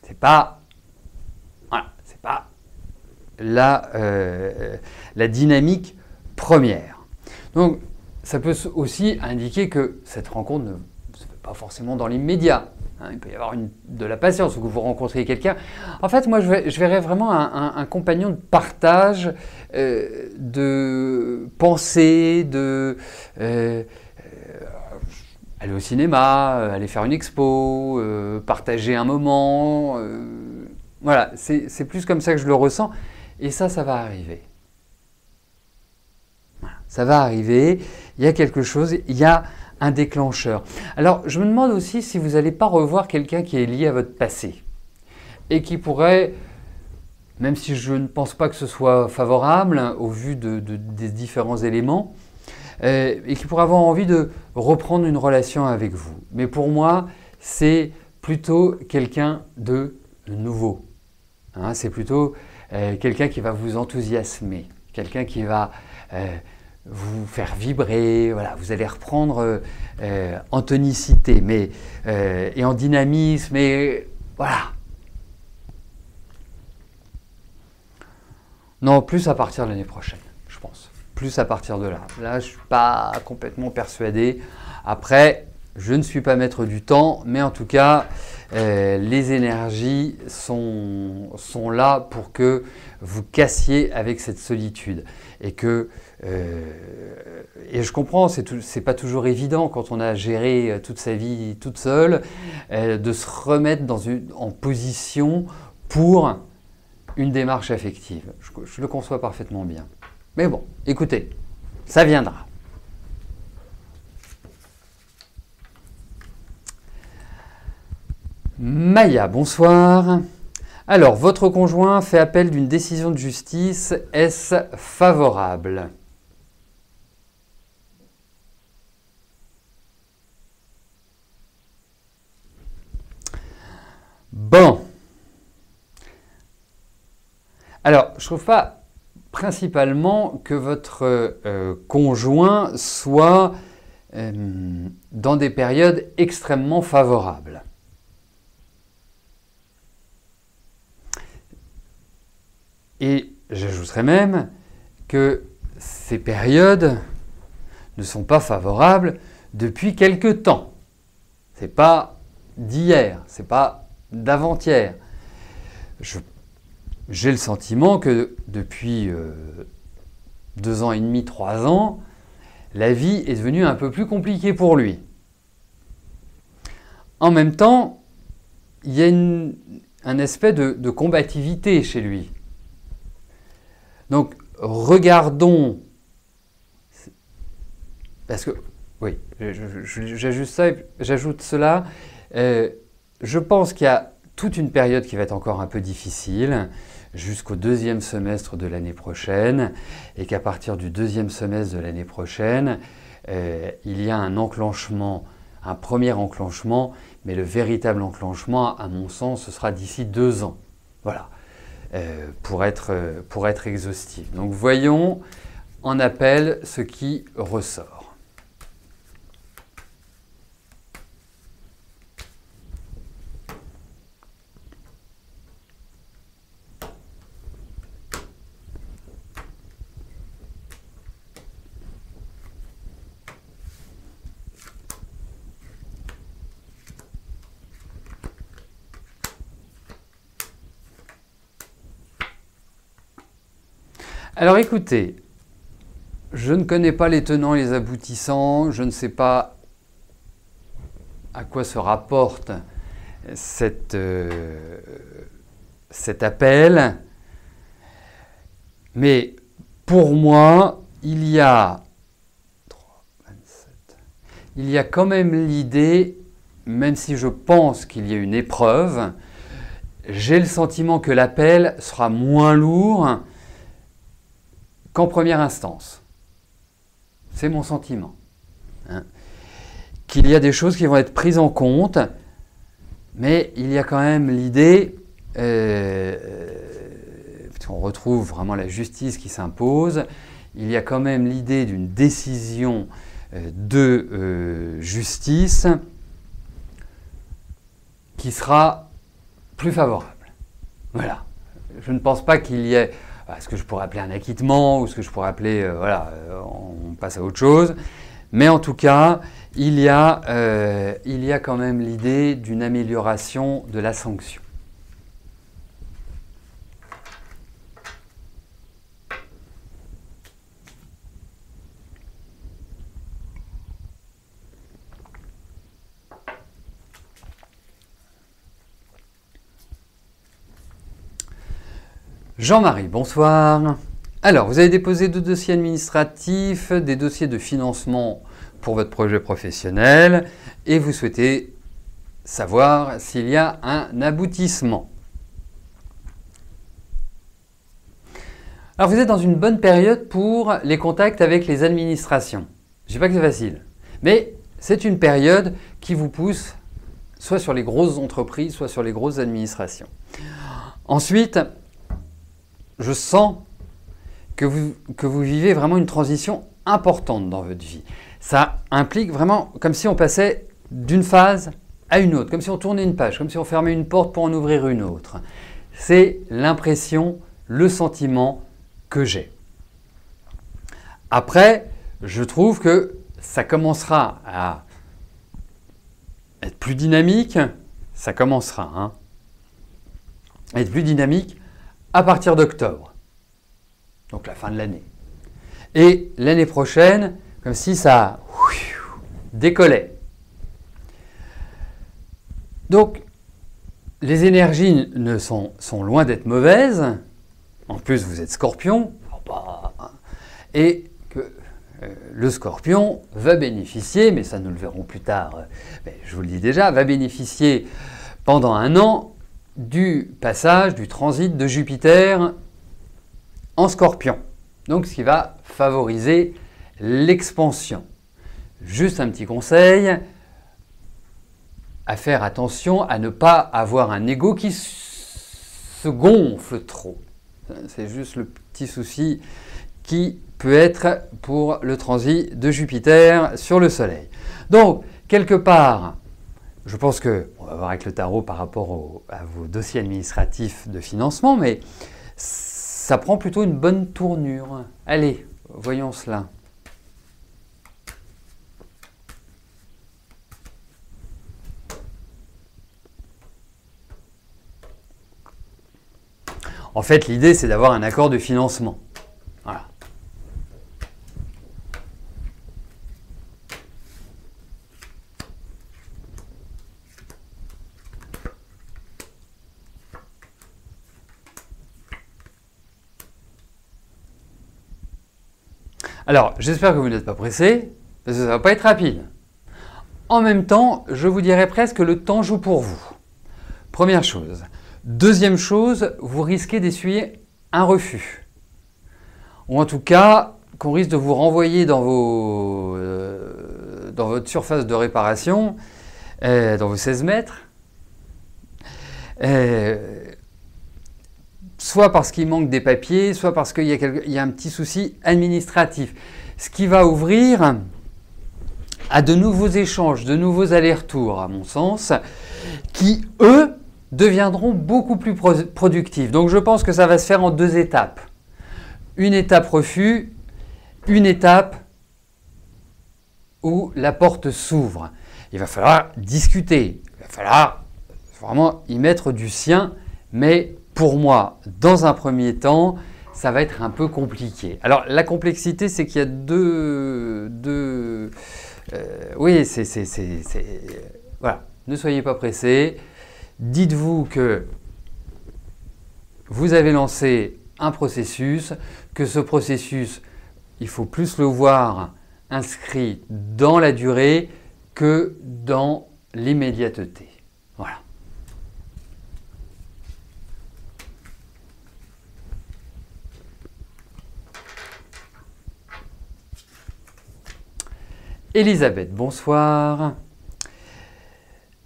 C'est pas la dynamique première. Donc, ça peut aussi indiquer que cette rencontre ne se fait pas forcément dans l'immédiat. Hein, il peut y avoir de la patience, ou que vous rencontrez quelqu'un. En fait, moi, je verrais vraiment un compagnon de partage, de pensée, aller au cinéma, aller faire une expo, partager un moment. Voilà, c'est plus comme ça que je le ressens. Et ça va arriver. Voilà, ça va arriver. Il y a quelque chose, il y a un déclencheur. Alors, je me demande aussi si vous n'allez pas revoir quelqu'un qui est lié à votre passé et qui pourrait, même si je ne pense pas que ce soit favorable au vu des différents éléments, et qui pourrait avoir envie de reprendre une relation avec vous. Mais pour moi, c'est plutôt quelqu'un de nouveau. Hein, c'est plutôt quelqu'un qui va vous enthousiasmer, quelqu'un qui va vous faire vibrer, voilà, vous allez reprendre en tonicité et en dynamisme, et voilà. Non, plus à partir de l'année prochaine, plus à partir de là. Là, je ne suis pas complètement persuadé. Après, Je ne suis pas maître du temps, mais en tout cas, les énergies sont là pour que vous cassiez avec cette solitude. Et je comprends, c'est pas toujours évident quand on a géré toute sa vie toute seule, de se remettre en position pour une démarche affective. Je le conçois parfaitement bien. Mais bon, écoutez, ça viendra. Maya, bonsoir. Alors, votre conjoint fait appel d'une décision de justice. Est-ce favorable? Bon. Alors, je ne trouve pas principalement que votre conjoint soit dans des périodes extrêmement favorables. Et j'ajouterais même que ces périodes ne sont pas favorables depuis quelque temps. Ce n'est pas d'hier, ce n'est pas d'avant-hier. J'ai le sentiment que depuis 2 ans et demi, 3 ans, la vie est devenue un peu plus compliquée pour lui. En même temps, il y a un aspect de combativité chez lui. Donc, regardons, parce que, oui, j'ajoute cela, je pense qu'il y a toute une période qui va être encore un peu difficile, jusqu'au 2e semestre de l'année prochaine, et qu'à partir du 2e semestre de l'année prochaine, il y a un enclenchement, un premier enclenchement, mais le véritable enclenchement, à mon sens, ce sera d'ici 2 ans. Voilà. Pour être exhaustif. Donc voyons en appel ce qui ressort. Alors écoutez, je ne connais pas les tenants et les aboutissants, je ne sais pas à quoi se rapporte cet appel, mais pour moi, il y a quand même l'idée, même si je pense qu'il y a une épreuve, j'ai le sentiment que l'appel sera moins lourd qu'en première instance. C'est mon sentiment. Qu'il y a des choses qui vont être prises en compte, mais il y a quand même l'idée, puisqu'on retrouve vraiment la justice qui s'impose, il y a quand même l'idée d'une décision de justice qui sera plus favorable. Voilà. Je ne pense pas qu'il y ait ce que je pourrais appeler un acquittement ou ce que je pourrais appeler, on passe à autre chose. Mais en tout cas, il y a quand même l'idée d'une amélioration de la sanction. Jean-Marie, bonsoir. Alors, vous avez déposé 2 dossiers administratifs, des dossiers de financement pour votre projet professionnel et vous souhaitez savoir s'il y a un aboutissement. Alors, vous êtes dans une bonne période pour les contacts avec les administrations. Je ne dis pas que c'est facile, mais c'est une période qui vous pousse soit sur les grosses entreprises, soit sur les grosses administrations. Ensuite, je sens que vous vivez vraiment une transition importante dans votre vie. Ça implique vraiment comme si on passait d'une phase à une autre, comme si on tournait une page, comme si on fermait une porte pour en ouvrir une autre. C'est l'impression, le sentiment que j'ai. Après, je trouve que ça commencera à être plus dynamique, ça commencera, hein, être plus dynamique à partir d'octobre, donc la fin de l'année. Et l'année prochaine, comme si ça décollait. Donc, les énergies sont loin d'être mauvaises. En plus, vous êtes Scorpion. Et que le Scorpion va bénéficier, mais ça nous le verrons plus tard, mais je vous le dis déjà, va bénéficier pendant un an du passage, du transit de Jupiter en Scorpion. Donc, ce qui va favoriser l'expansion. Juste un petit conseil, à faire attention à ne pas avoir un ego qui se gonfle trop. C'est juste le petit souci qui peut être pour le transit de Jupiter sur le Soleil. Donc, quelque part, je pense qu'on va voir avec le tarot par rapport à vos dossiers administratifs de financement, mais ça prend plutôt une bonne tournure. Allez, voyons cela. En fait, l'idée, c'est d'avoir un accord de financement. Voilà. Alors, j'espère que vous n'êtes pas pressé, parce que ça ne va pas être rapide. En même temps, je vous dirais presque que le temps joue pour vous. Première chose. Deuxième chose, vous risquez d'essuyer un refus. Ou en tout cas, qu'on risque de vous renvoyer dans votre surface de réparation, dans vos 16 mètres, soit parce qu'il manque des papiers, soit parce qu'il y a un petit souci administratif. Ce qui va ouvrir à de nouveaux échanges, de nouveaux allers-retours, à mon sens, qui, eux, deviendront beaucoup plus productifs. Donc je pense que ça va se faire en 2 étapes. Une étape refus, une étape où la porte s'ouvre. Il va falloir discuter, il va falloir vraiment y mettre du sien, mais pour moi, dans un premier temps, ça va être un peu compliqué. Alors la complexité, c'est qu'il y a oui, voilà, ne soyez pas pressés. Dites-vous que vous avez lancé un processus, que ce processus, il faut plus le voir inscrit dans la durée que dans l'immédiateté. Voilà. Elisabeth, bonsoir.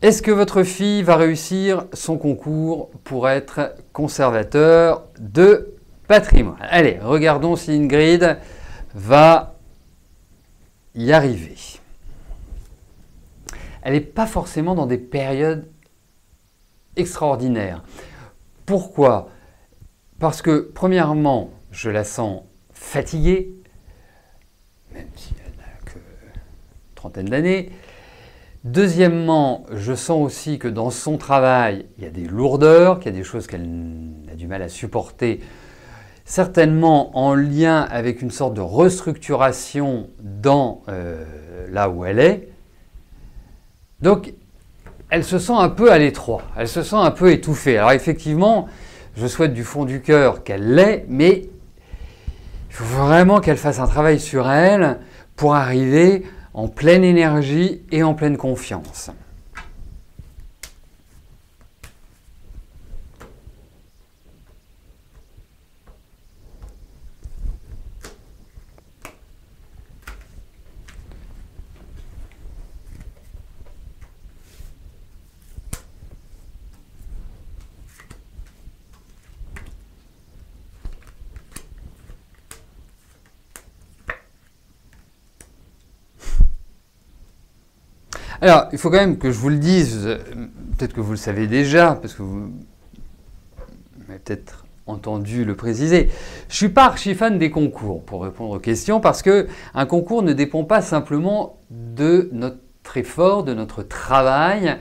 Est-ce que votre fille va réussir son concours pour être conservateur de patrimoine? Allez, regardons si Ingrid va y arriver. Elle n'est pas forcément dans des périodes extraordinaires. Pourquoi? Parce que, premièrement, je la sens fatiguée, même si elle n'a que trentaine d'années. Deuxièmement, je sens aussi que dans son travail, il y a des lourdeurs, qu'il y a des choses qu'elle a du mal à supporter, certainement en lien avec une sorte de restructuration dans là où elle est. Donc, elle se sent un peu à l'étroit, elle se sent un peu étouffée. Alors effectivement, je souhaite du fond du cœur qu'elle l'ait, mais il faut vraiment qu'elle fasse un travail sur elle pour arriver en pleine énergie et en pleine confiance. Alors, il faut quand même que je vous le dise, peut-être que vous le savez déjà, parce que vous m'avez peut-être entendu le préciser. Je ne suis pas archi fan des concours, pour répondre aux questions, parce qu'un concours ne dépend pas simplement de notre notre effort, de notre travail,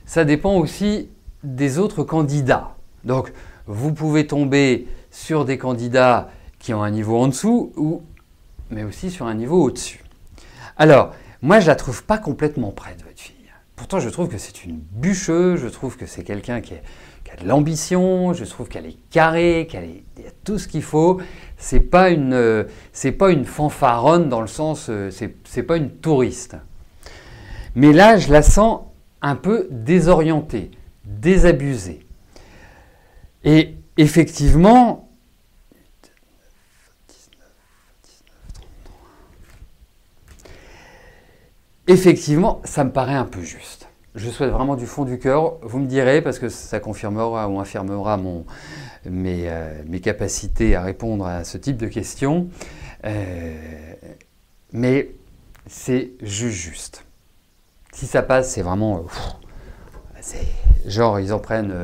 ça dépend aussi des autres candidats. Donc, vous pouvez tomber sur des candidats qui ont un niveau en dessous, mais aussi sur un niveau au-dessus. Alors, moi, je ne la trouve pas complètement prête, votre fille. Pourtant, je trouve que c'est une bûcheuse, je trouve que c'est quelqu'un qui a de l'ambition, je trouve qu'elle est carrée, qu'elle a tout ce qu'il faut. C'est pas une fanfaronne dans le sens, c'est pas une touriste. Mais là, je la sens un peu désorientée, désabusée. Et effectivement, ça me paraît un peu juste. Je souhaite vraiment du fond du cœur, vous me direz, parce que ça confirmera ou infirmera mes capacités à répondre à ce type de questions, mais c'est juste. Si ça passe, c'est vraiment... genre, ils en prennent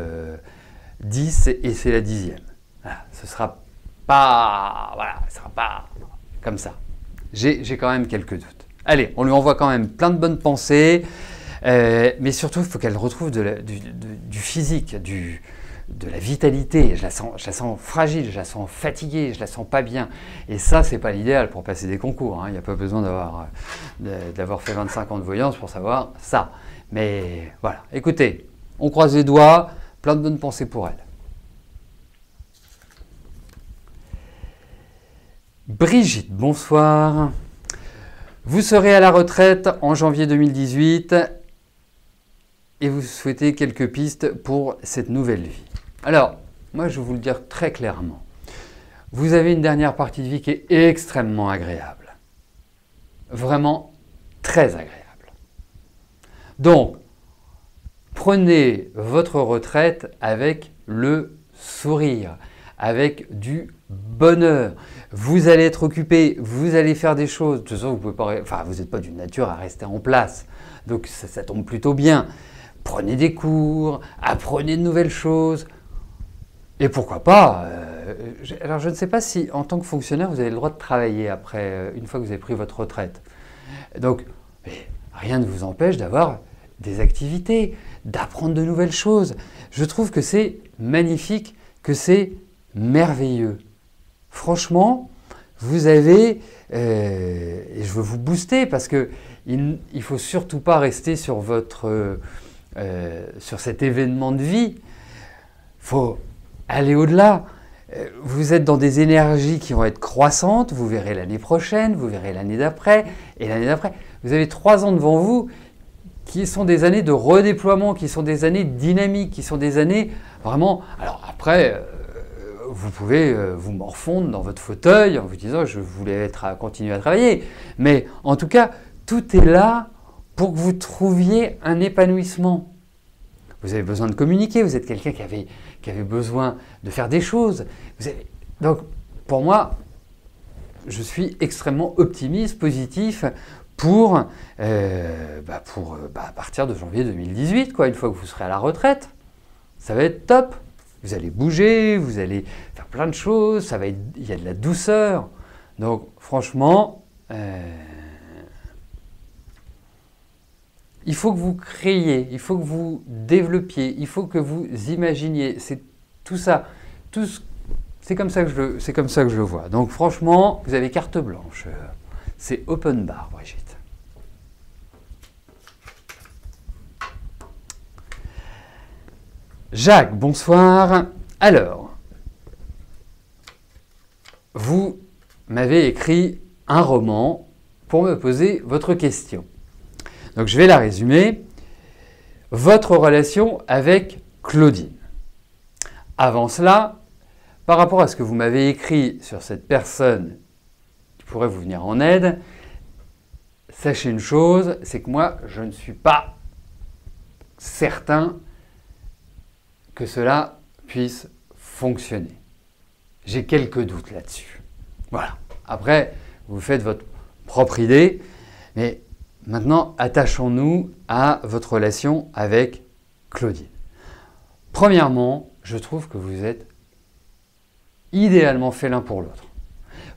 10 et c'est la 10e. Voilà, ce sera pas comme ça. J'ai quand même quelques doutes. Allez, on lui envoie quand même plein de bonnes pensées, mais surtout, il faut qu'elle retrouve du physique, de la vitalité. Je la sens fragile, je la sens fatiguée, je la sens pas bien. Et ça, c'est pas l'idéal pour passer des concours. Il n'y a pas besoin d'avoir fait 25 ans de voyance pour savoir ça. Mais voilà, écoutez, on croise les doigts, plein de bonnes pensées pour elle. Brigitte, bonsoir. Vous serez à la retraite en janvier 2018 et vous souhaitez quelques pistes pour cette nouvelle vie. Alors, moi je vais vous le dire très clairement. Vous avez une dernière partie de vie qui est extrêmement agréable. Vraiment très agréable. Donc, prenez votre retraite avec le sourire, avec du bonheur. Vous allez être occupé, vous allez faire des choses. De toute façon, vous n'êtes pas d'une nature à rester en place. Donc ça tombe plutôt bien. Prenez des cours, apprenez de nouvelles choses. Et pourquoi pas alors je ne sais pas si en tant que fonctionnaire, vous avez le droit de travailler après, une fois que vous avez pris votre retraite. Donc, rien ne vous empêche d'avoir des activités, d'apprendre de nouvelles choses. Je trouve que c'est magnifique, que c'est merveilleux. Franchement, vous avez, et je veux vous booster parce que il faut surtout pas rester sur sur cet événement de vie. Il faut aller au-delà. Vous êtes dans des énergies qui vont être croissantes. Vous verrez l'année prochaine, vous verrez l'année d'après et l'année d'après. Vous avez 3 ans devant vous qui sont des années de redéploiement, qui sont des années dynamiques, qui sont des années vraiment... Alors après, vous pouvez vous morfondre dans votre fauteuil en vous disant « je voulais continuer à travailler ». Mais en tout cas, tout est là pour que vous trouviez un épanouissement. Vous avez besoin de communiquer, vous êtes quelqu'un qui avait besoin de faire des choses. Donc, pour moi, je suis extrêmement optimiste, positif pour partir de janvier 2018, une fois que vous serez à la retraite. Ça va être top. Vous allez bouger, vous allez faire plein de choses, il y a de la douceur. Donc, franchement, il faut que vous créiez, il faut que vous développiez, il faut que vous imaginiez. C'est tout ça. C'est comme ça que je le vois. Donc, franchement, vous avez carte blanche. C'est open bar, Brigitte. Jacques, bonsoir. Alors, vous m'avez écrit un roman pour me poser votre question. Donc, je vais la résumer. Votre relation avec Claudine. Avant cela, par rapport à ce que vous m'avez écrit sur cette personne qui pourrait vous venir en aide, sachez une chose, c'est que moi, je ne suis pas certain que cela puisse fonctionner. J'ai quelques doutes là-dessus. Voilà. Après, vous faites votre propre idée, mais maintenant, attachons-nous à votre relation avec Claudine. Premièrement, je trouve que vous êtes idéalement fait l'un pour l'autre.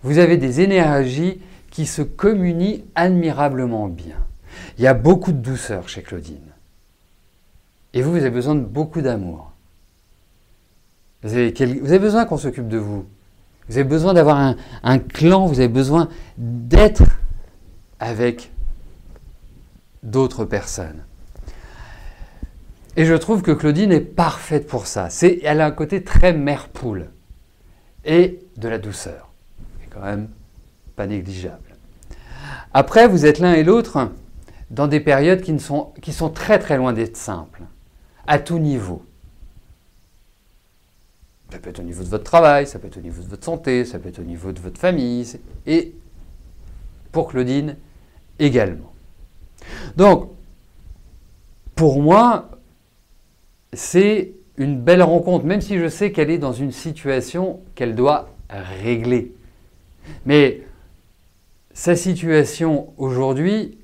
Vous avez des énergies qui se communient admirablement bien. Il y a beaucoup de douceur chez Claudine. Et vous, vous avez besoin de beaucoup d'amour. Vous avez besoin qu'on s'occupe de vous. Vous avez besoin d'avoir un clan, vous avez besoin d'être avec d'autres personnes. Et je trouve que Claudine est parfaite pour ça. Elle a un côté très mère-poule et de la douceur. C'est quand même pas négligeable. Après, vous êtes l'un et l'autre dans des périodes qui sont très très loin d'être simples, à tout niveau. Ça peut être au niveau de votre travail, ça peut être au niveau de votre santé, ça peut être au niveau de votre famille, et pour Claudine également. Donc, pour moi, c'est une belle rencontre, même si je sais qu'elle est dans une situation qu'elle doit régler. Mais sa situation aujourd'hui,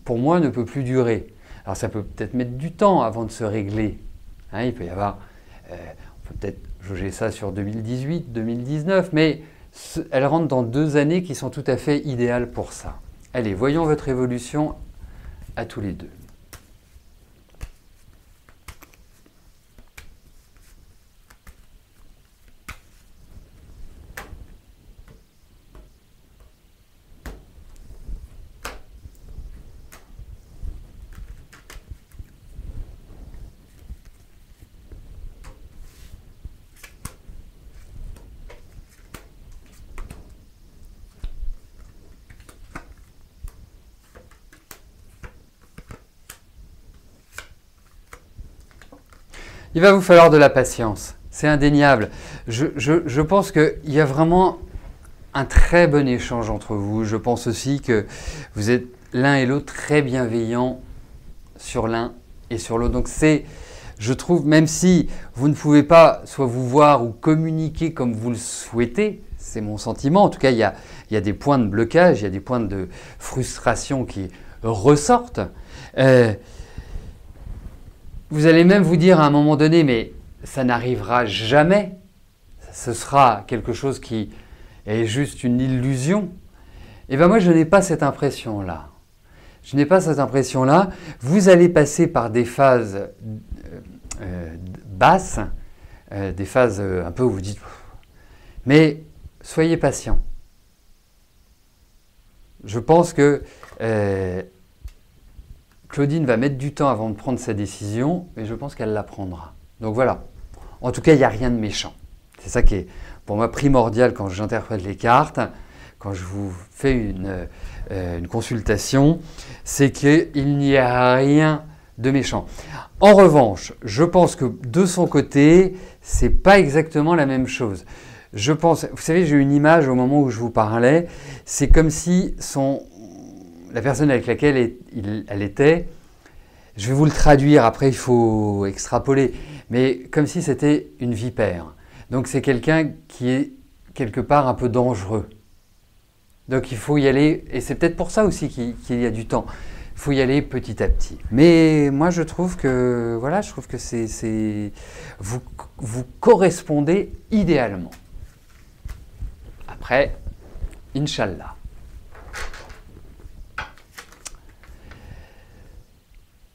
pour moi, ne peut plus durer. Alors ça peut peut-être mettre du temps avant de se régler. Hein, il peut y avoir, on peut peut-être jauger ça sur 2018, 2019, mais elle rentre dans 2 années qui sont tout à fait idéales pour ça. Allez, voyons votre évolution à tous les deux. Il va vous falloir de la patience, c'est indéniable. Je pense qu'il y a vraiment un très bon échange entre vous. Je pense aussi que vous êtes l'un et l'autre très bienveillants sur l'un et sur l'autre. Donc je trouve, même si vous ne pouvez pas soit vous voir ou communiquer comme vous le souhaitez, c'est mon sentiment, en tout cas il y a des points de blocage, il y a des points de frustration qui ressortent. Vous allez même vous dire à un moment donné, mais ça n'arrivera jamais, ce sera quelque chose qui est juste une illusion. Et bien moi je n'ai pas cette impression-là. Je n'ai pas cette impression-là. Vous allez passer par des phases basses, des phases un peu où vous dites, mais soyez patient. Je pense que Claudine va mettre du temps avant de prendre sa décision, mais je pense qu'elle la prendra. Donc voilà. En tout cas, il n'y a rien de méchant. C'est ça qui est pour moi primordial quand j'interprète les cartes, quand je vous fais une consultation, c'est qu'il n'y a rien de méchant. En revanche, je pense que de son côté, c'est pas exactement la même chose. Je pense, vous savez, j'ai eu une image au moment où je vous parlais, c'est comme si la personne avec laquelle elle était, je vais vous le traduire, après il faut extrapoler, mais comme si c'était une vipère. Donc c'est quelqu'un qui est quelque part un peu dangereux. Donc il faut y aller, et c'est peut-être pour ça aussi qu'il y a du temps. Il faut y aller petit à petit. Mais moi je trouve que, voilà, je trouve que vous correspondez idéalement. Après, Inch'Allah.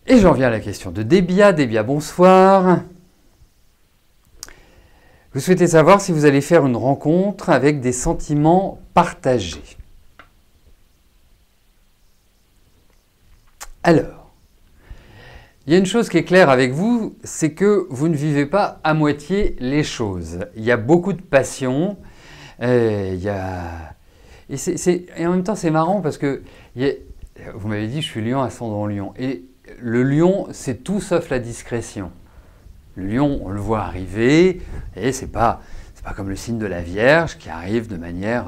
Et j'en viens à la question de Débia. Débia, bonsoir. Vous souhaitez savoir si vous allez faire une rencontre avec des sentiments partagés. Alors, il y a une chose qui est claire avec vous, c'est que vous ne vivez pas à moitié les choses. Il y a beaucoup de passion, et en même temps c'est marrant parce que vous m'avez dit je suis lion ascendant lion, et le lion c'est tout sauf la discrétion. Le lion on le voit arriver et c'est pas comme le signe de la Vierge qui arrive de manière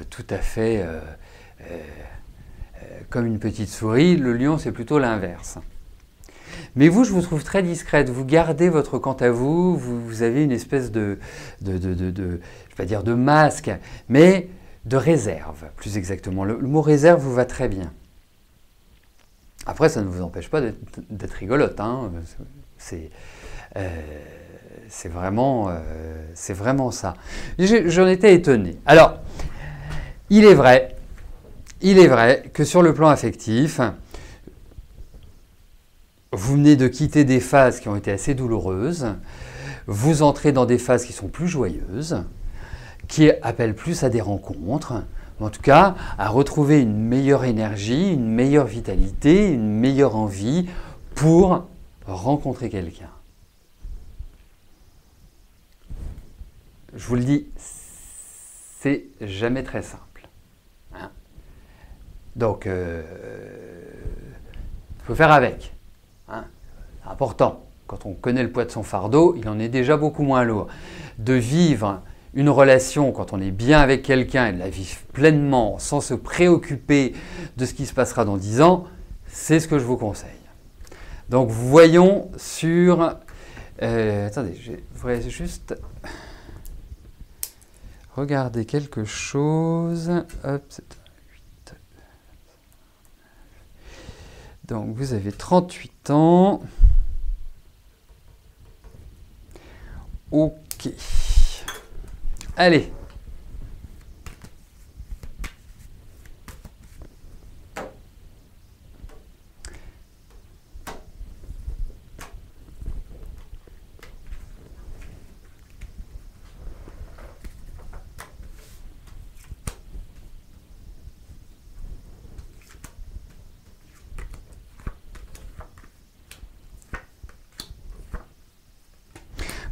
tout à fait comme une petite souris. Le lion c'est plutôt l'inverse. Mais vous, je vous trouve très discrète, vous gardez votre quant à vous, vous avez une espèce de je ne vais pas dire de masque, mais de réserve, plus exactement. Le mot réserve vous va très bien. Après, ça ne vous empêche pas d'être rigolote, hein. C'est vraiment ça. J'en étais étonné. Alors, il est vrai que sur le plan affectif, vous venez de quitter des phases qui ont été assez douloureuses, vous entrez dans des phases qui sont plus joyeuses, qui appellent plus à des rencontres, en tout cas à retrouver une meilleure énergie, une meilleure vitalité, une meilleure envie pour rencontrer quelqu'un. Je vous le dis, c'est jamais très simple. Hein? Donc, il faut faire avec. Hein? C'est important. Quand on connaît le poids de son fardeau, il en est déjà beaucoup moins lourd. De vivre une relation quand on est bien avec quelqu'un et de la vivre pleinement sans se préoccuper de ce qui se passera dans 10 ans, c'est ce que je vous conseille. Donc voyons sur... attendez, je voudrais juste regarder quelque chose. Hop, c'est 8. Donc vous avez 38 ans. Ok. Allez.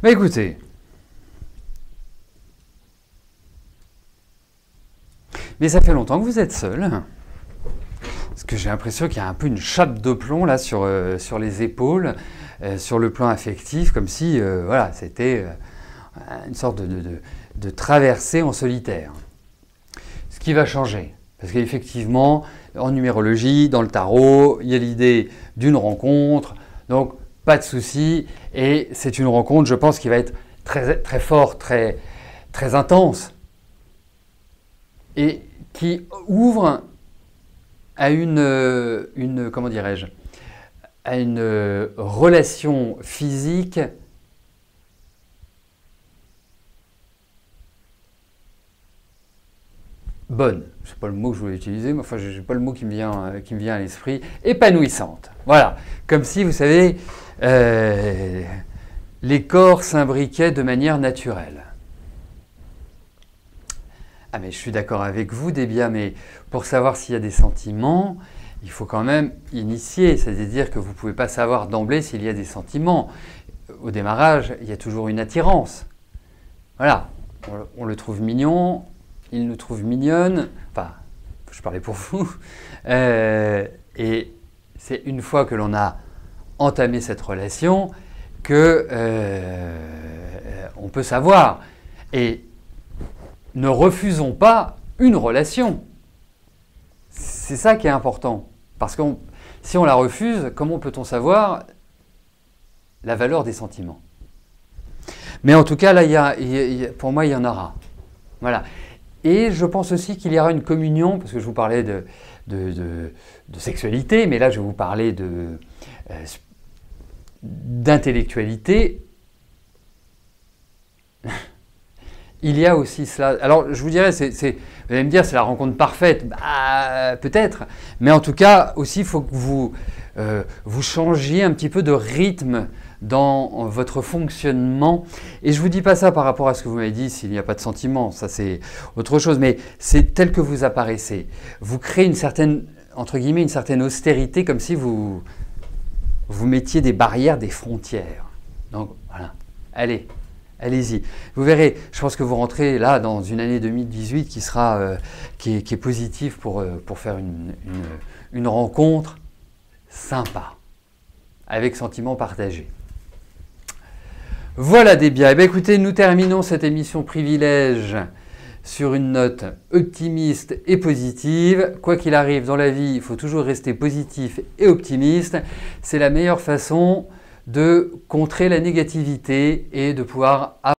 Bah écoutez, mais ça fait longtemps que vous êtes seul, parce que j'ai l'impression qu'il y a un peu une chape de plomb là sur les épaules, sur le plan affectif, comme si voilà, c'était une sorte de traversée en solitaire. Ce qui va changer, parce qu'effectivement, en numérologie, dans le tarot, il y a l'idée d'une rencontre, donc pas de souci, et c'est une rencontre, je pense, qui va être très, très forte, très, très intense, et qui ouvre à comment dirais-je, à une relation physique bonne. C'est pas le mot que je voulais utiliser, mais enfin, j'ai pas le mot qui me vient à l'esprit. Épanouissante. Voilà. Comme si, vous savez, les corps s'imbriquaient de manière naturelle. Ah mais je suis d'accord avec vous, Débia, mais pour savoir s'il y a des sentiments, il faut quand même initier, c'est-à-dire que vous ne pouvez pas savoir d'emblée s'il y a des sentiments. Au démarrage, il y a toujours une attirance. Voilà, on le trouve mignon, il nous trouve mignonne, enfin, je parlais pour vous, et c'est une fois que l'on a entamé cette relation que on peut savoir. Et ne refusons pas une relation. C'est ça qui est important. Parce que si on la refuse, comment peut-on savoir la valeur des sentiments? Mais en tout cas, là, pour moi, il y en aura. Voilà. Et je pense aussi qu'il y aura une communion, parce que je vous parlais de sexualité, mais là, je vais vous parler d'intellectualité. Il y a aussi cela. Alors, je vous dirais, vous allez me dire, c'est la rencontre parfaite. Bah, peut-être. Mais en tout cas, aussi, il faut que vous changiez un petit peu de rythme dans votre fonctionnement. Et je ne vous dis pas ça par rapport à ce que vous m'avez dit, s'il n'y a pas de sentiment. Ça, c'est autre chose. Mais c'est tel que vous apparaissez. Vous créez une certaine, entre guillemets, une certaine austérité, comme si vous mettiez des barrières, des frontières. Donc, voilà. Allez. Allez-y. Vous verrez, je pense que vous rentrez là dans une année 2018 qui est positive pour faire une rencontre sympa, avec sentiment partagé. Voilà Débia. Eh bien, écoutez, nous terminons cette émission privilège sur une note optimiste et positive. Quoi qu'il arrive dans la vie, il faut toujours rester positif et optimiste. C'est la meilleure façon de contrer la négativité et de pouvoir